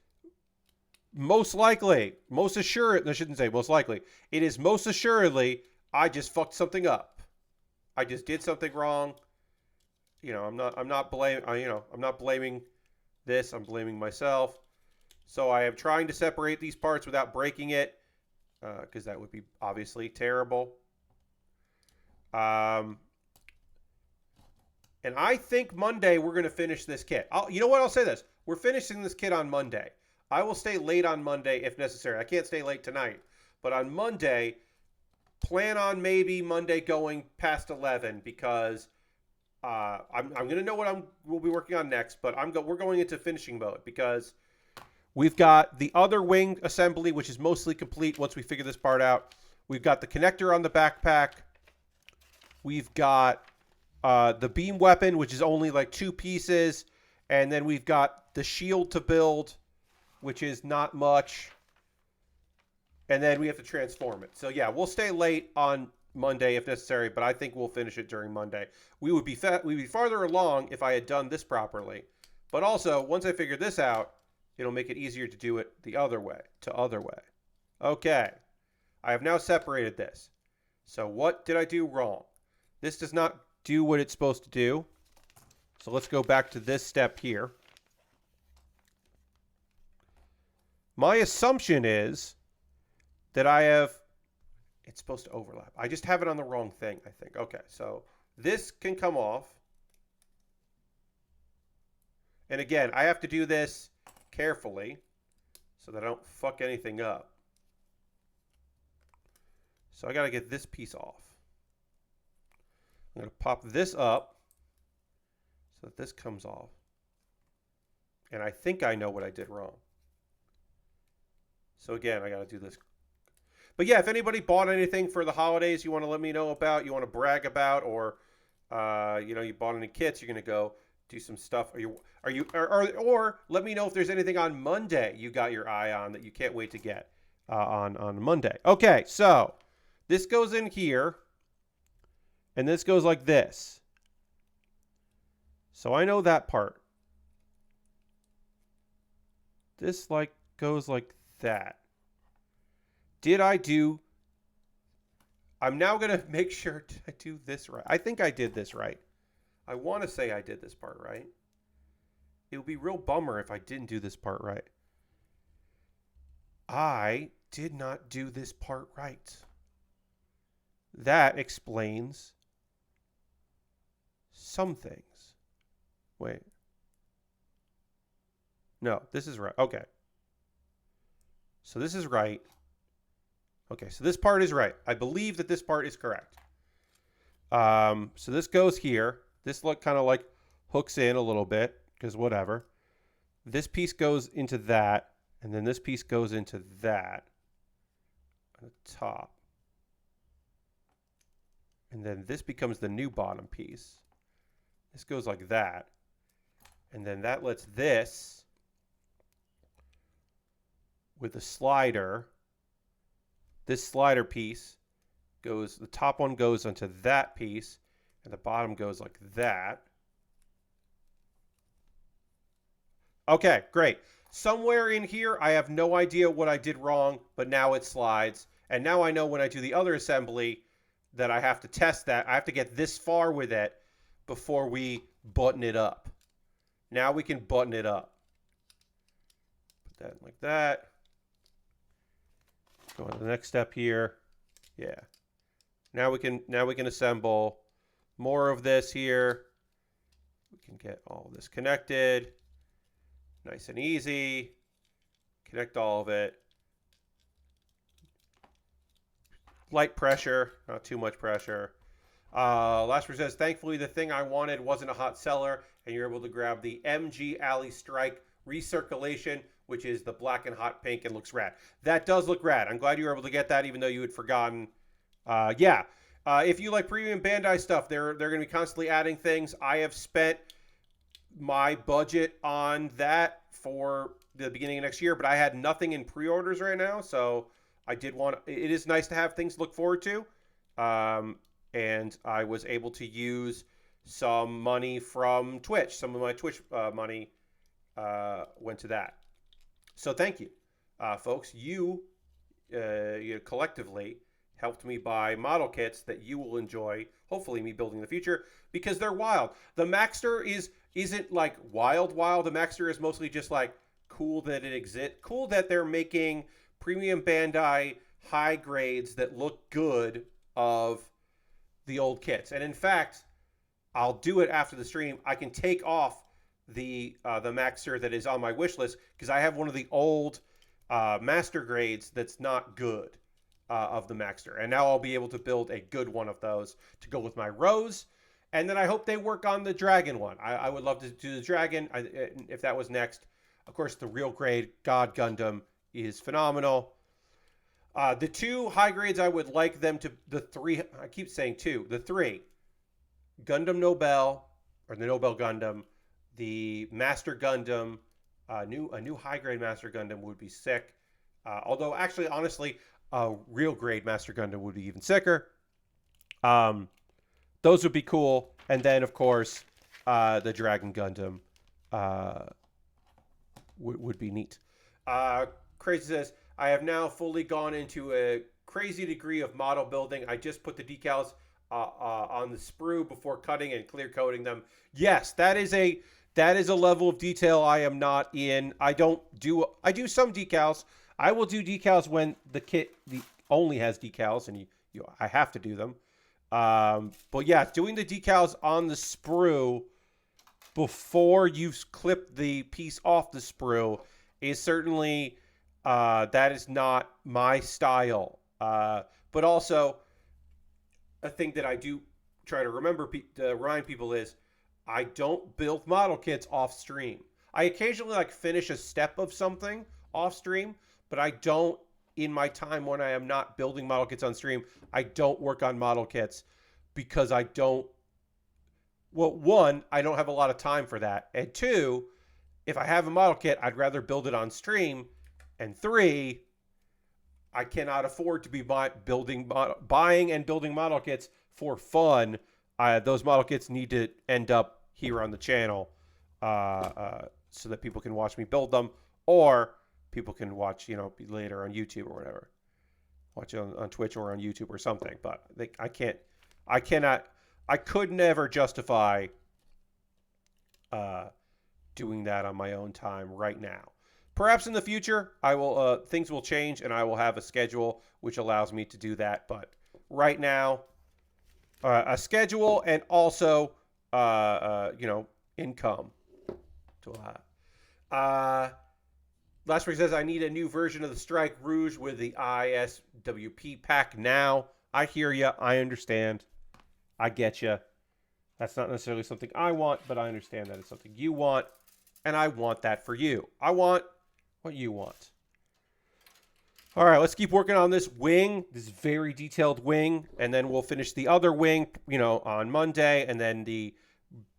most likely, most assuredly, I shouldn't say most likely, it is most assuredly I just fucked something up. I just did something wrong. You know, I'm not blaming this, I'm blaming myself. So I am trying to separate these parts without breaking it, because that would be obviously terrible. And I think Monday we're going to finish this kit. You know what? I'll say this. We're finishing this kit on Monday. I will stay late on Monday if necessary. I can't stay late tonight. But on Monday, plan on maybe Monday going past 11 because I'm going to know what we'll be working on next. But we're going into finishing mode because we've got the other wing assembly, which is mostly complete once we figure this part out. We've got the connector on the backpack. We've got the beam weapon, which is only like 2 pieces. And then we've got the shield to build, which is not much. And then we have to transform it. So yeah, we'll stay late on Monday if necessary, but I think we'll finish it during Monday. We'd be farther along if I had done this properly. But also, once I figure this out, it'll make it easier to do it the other way, Okay. I have now separated this. So what did I do wrong? This does not do what it's supposed to do. So let's go back to this step here. My assumption is that it's supposed to overlap. I just have it on the wrong thing, I think. Okay, so this can come off. And again, I have to do this carefully so that I don't fuck anything up. So I got to get this piece off. I'm going to pop this up so that this comes off. And I think I know what I did wrong. So again, I got to do this. But yeah, if anybody bought anything for the holidays you want to let me know about, you want to brag about, or you bought any kits, you're going to go do some stuff. Or let me know if there's anything on Monday you got your eye on that you can't wait to get on Monday. Okay, so this goes in here, and this goes like this. So I know that part. This goes like that. I'm now going to make sure I do this right. I think I did this right. I want to say I did this part right. It would be real bummer if I didn't do this part right. I did not do this part right. That explains some things. Wait. No, this is right. Okay. So this is right. Okay, so this part is right. I believe that this part is correct. So this goes here. This kind of like hooks in a little bit because whatever. This piece goes into that, and then this piece goes into that on the top. And then this becomes the new bottom piece. This goes like that. And then that lets this with a slider. This slider piece goes, the top one goes onto that piece, and the bottom goes like that. Okay, great. Somewhere in here, I have no idea what I did wrong, but now it slides. And now I know when I do the other assembly that I have to test that. I have to get this far with it before we button it up. Now we can button it up. Put that like that. Go on to the next step here. Yeah. Now we can assemble more of this here. We can get all of this connected. Nice and easy. Connect all of it. Light pressure, not too much pressure. Lasper says, thankfully the thing I wanted wasn't a hot seller, and you're able to grab the MG Alley Strike recirculation, which is the black and hot pink and looks rad. That does look rad. I'm glad you were able to get that, even though you had forgotten. Yeah. If you like premium Bandai stuff, they're going to be constantly adding things. I have spent my budget on that for the beginning of next year, but I had nothing in pre-orders right now, so I did want. It is nice to have things to look forward to, and I was able to use some money from Twitch. Some of my Twitch money went to that. So thank you, folks. You collectively helped me buy model kits that you will enjoy. Hopefully, me building in the future because they're wild. The Maxter isn't like wild. The Maxter is mostly just like cool that it exists. Cool that they're making premium Bandai high grades that look good of the old kits. And in fact, I'll do it after the stream. I can take off the Maxter that is on my wish list because I have one of the old master grades that's not good of the Maxter. And now I'll be able to build a good one of those to go with my Rose. And then I hope they work on the Dragon one. I would love to do the Dragon if that was next. Of course, the real grade God Gundam is phenomenal. The two high grades I would like them to, the three, I keep saying two, the three, Gundam Nobel, or the Nobel Gundam, the Master Gundam, a new high grade Master Gundam would be sick. Although actually, honestly, a real grade Master Gundam would be even sicker. Those would be cool. And then, of course, the Dragon Gundam would be neat. Crazy says, I have now fully gone into a crazy degree of model building. I just put the decals on the sprue before cutting and clear coating them. Yes, that is a level of detail I am not in. I do some decals. I will do decals when the kit only has decals, and I have to do them. But yeah, doing the decals on the sprue before you clip the piece off the sprue is certainly that is not my style. But also a thing that I do try to remember to remind people is I don't build model kits off stream. I occasionally finish a step of something off stream, but I don't, in my time when I am not building model kits on stream, I don't work on model kits because I don't, well, one, I don't have a lot of time for that. And two, if I have a model kit, I'd rather build it on stream. And three, I cannot afford to be buying and building model kits for fun. Those model kits need to end up here on the channel so that people can watch me build them, or people can watch, later on YouTube or whatever. Watch it on Twitch or on YouTube or something. But I could never justify doing that on my own time right now. Perhaps in the future, I will. Things will change, and I will have a schedule which allows me to do that. But right now, a schedule and also, income to allow. Last week says I need a new version of the Strike Rouge with the ISWP pack now. I hear you. I understand. I get you. That's not necessarily something I want, but I understand that it's something you want, and I want that for you. I want what you want. All right, let's keep working on this wing, this very detailed wing, and then we'll finish the other wing, on Monday, and then the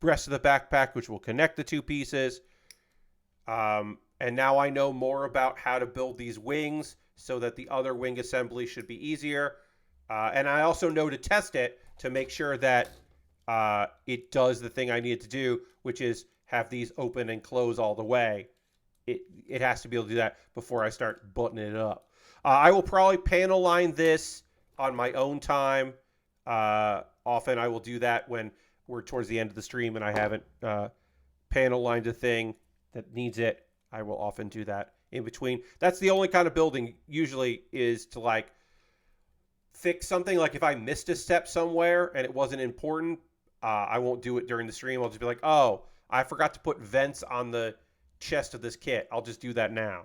rest of the backpack, which will connect the two pieces. And now I know more about how to build these wings so that the other wing assembly should be easier. And I also know to test it to make sure that it does the thing I need it to do, which is have these open and close all the way. it has to be able to do that before I start buttoning it up. I will probably panel line this on my own time. Often I will do that when we're towards the end of the stream and I haven't panel lined a thing that needs it. I will often do that in between. That's the only kind of building usually is to like fix something. Like if I missed a step somewhere and it wasn't important, I won't do it during the stream. I'll just be like, oh, I forgot to put vents on the chest of this kit. I'll just do that now.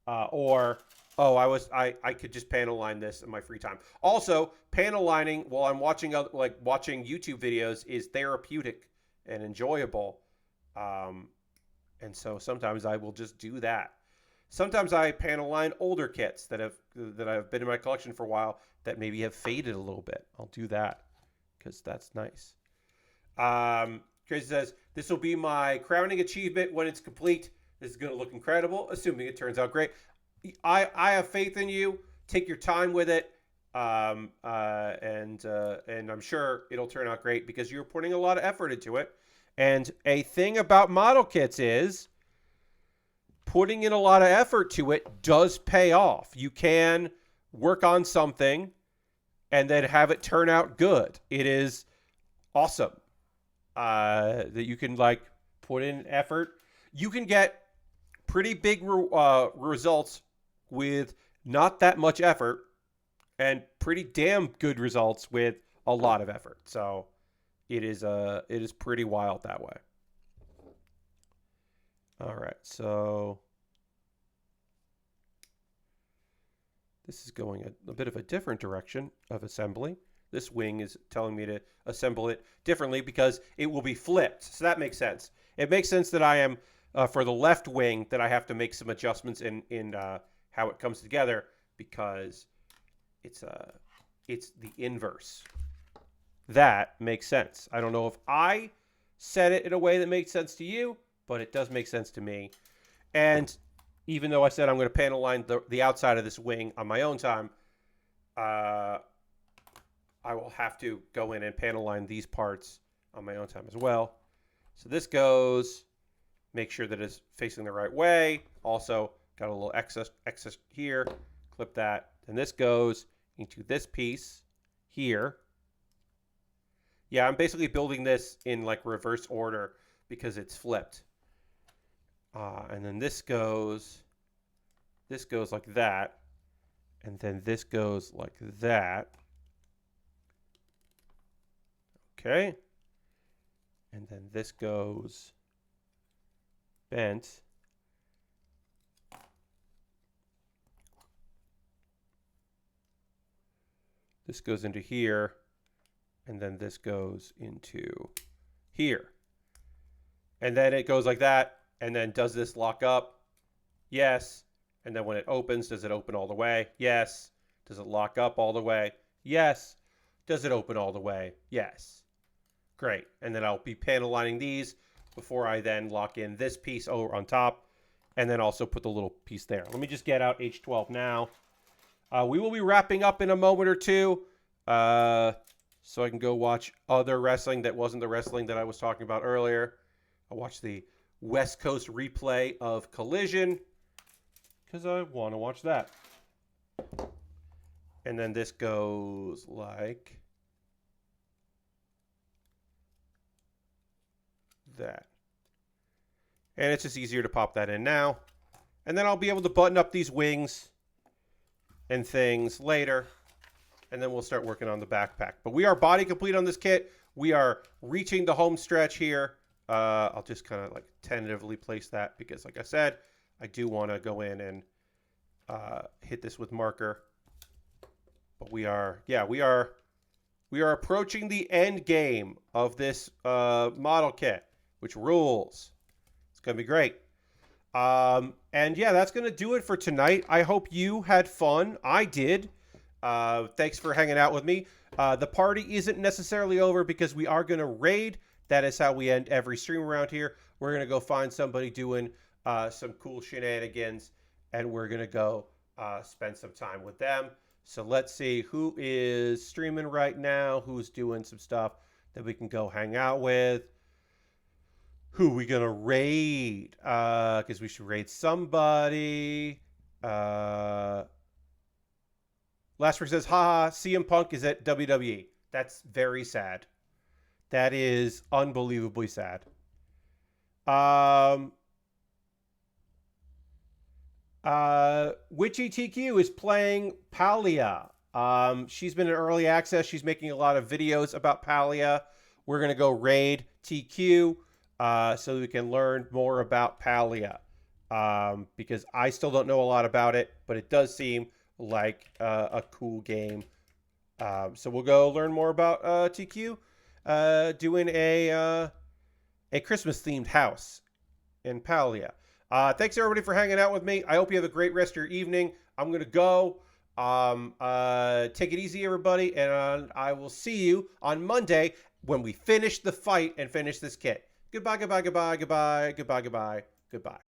Or oh, I could just panel line this in my free time. Also, panel lining while I'm watching watching YouTube videos is therapeutic and enjoyable. And so sometimes I will just do that. Sometimes I panel line older kits that have been in my collection for a while that maybe have faded a little bit. I'll do that because that's nice. Crazy says, this will be my crowning achievement when it's complete. This is going to look incredible, assuming it turns out great. I have faith in you. Take your time with it. And I'm sure it'll turn out great because you're putting a lot of effort into it. And a thing about model kits is putting in a lot of effort to it does pay off. You can work on something and then have it turn out good. It is awesome that you can like put in effort. You can get pretty big results with not that much effort and pretty damn good results with a lot of effort. So it is pretty wild that way. All right, so this is going a bit of a different direction of assembly. This wing is telling me to assemble it differently because it will be flipped. So that makes sense. It makes sense that I am, for the left wing, that I have to make some adjustments in how it comes together because it's the inverse. That makes sense. I don't know if I said it in a way that makes sense to you, but it does make sense to me. And even though I said I'm going to panel line the outside of this wing on my own time, I will have to go in and panel line these parts on my own time as well. So this goes, make sure that it's facing the right way. Also, got a little excess here, clip that. And this goes into this piece here. Yeah, I'm basically building this in like reverse order because it's flipped. And then this goes like that. And then this goes like that. Okay. And then this goes bent. This goes into here. And then this goes into here. And then it goes like that. And then does this lock up? Yes. And then when it opens, does it open all the way? Yes. Does it lock up all the way? Yes. Does it open all the way? Yes. Great. And then I'll be panel lining these before I then lock in this piece over on top. And then also put the little piece there. Let me just get out H12 now. We will be wrapping up in a moment or two. So I can go watch other wrestling that wasn't the wrestling that I was talking about earlier. I'll watch the West Coast replay of Collision because I want to watch that. And then this goes like that. And it's just easier to pop that in now. And then I'll be able to button up these wings and things later. And then we'll start working on the backpack. But we are body complete on this kit. We are reaching the home stretch here. I'll just kind of like tentatively place that because, like I said, I do want to go in and hit this with marker. But we are approaching the end game of this model kit, which rules. It's going to be great. And yeah, that's going to do it for tonight. I hope you had fun. I did. Thanks for hanging out with me. The party isn't necessarily over because we are going to raid. That is how we end every stream around here. We're going to go find somebody doing some cool shenanigans, and we're going to go spend some time with them. So let's see who is streaming right now, who's doing some stuff that we can go hang out with. Who we gonna raid? Because we should raid somebody. Last says, haha, CM Punk is at WWE. That's very sad. That is unbelievably sad. Witchy TQ is playing Palia. She's been in early access. She's making a lot of videos about Palia. We're going to go raid TQ so we can learn more about Palia. Because I still don't know a lot about it, but it does seem like a cool game. So we'll go learn more about TQ doing a Christmas-themed house in Palia. Thanks everybody for hanging out with me. I hope you have a great rest of your evening. I'm gonna go. Take it easy, everybody, and I will see you on Monday when we finish the fight and finish this kit. Goodbye, goodbye, goodbye, goodbye, goodbye, goodbye, goodbye.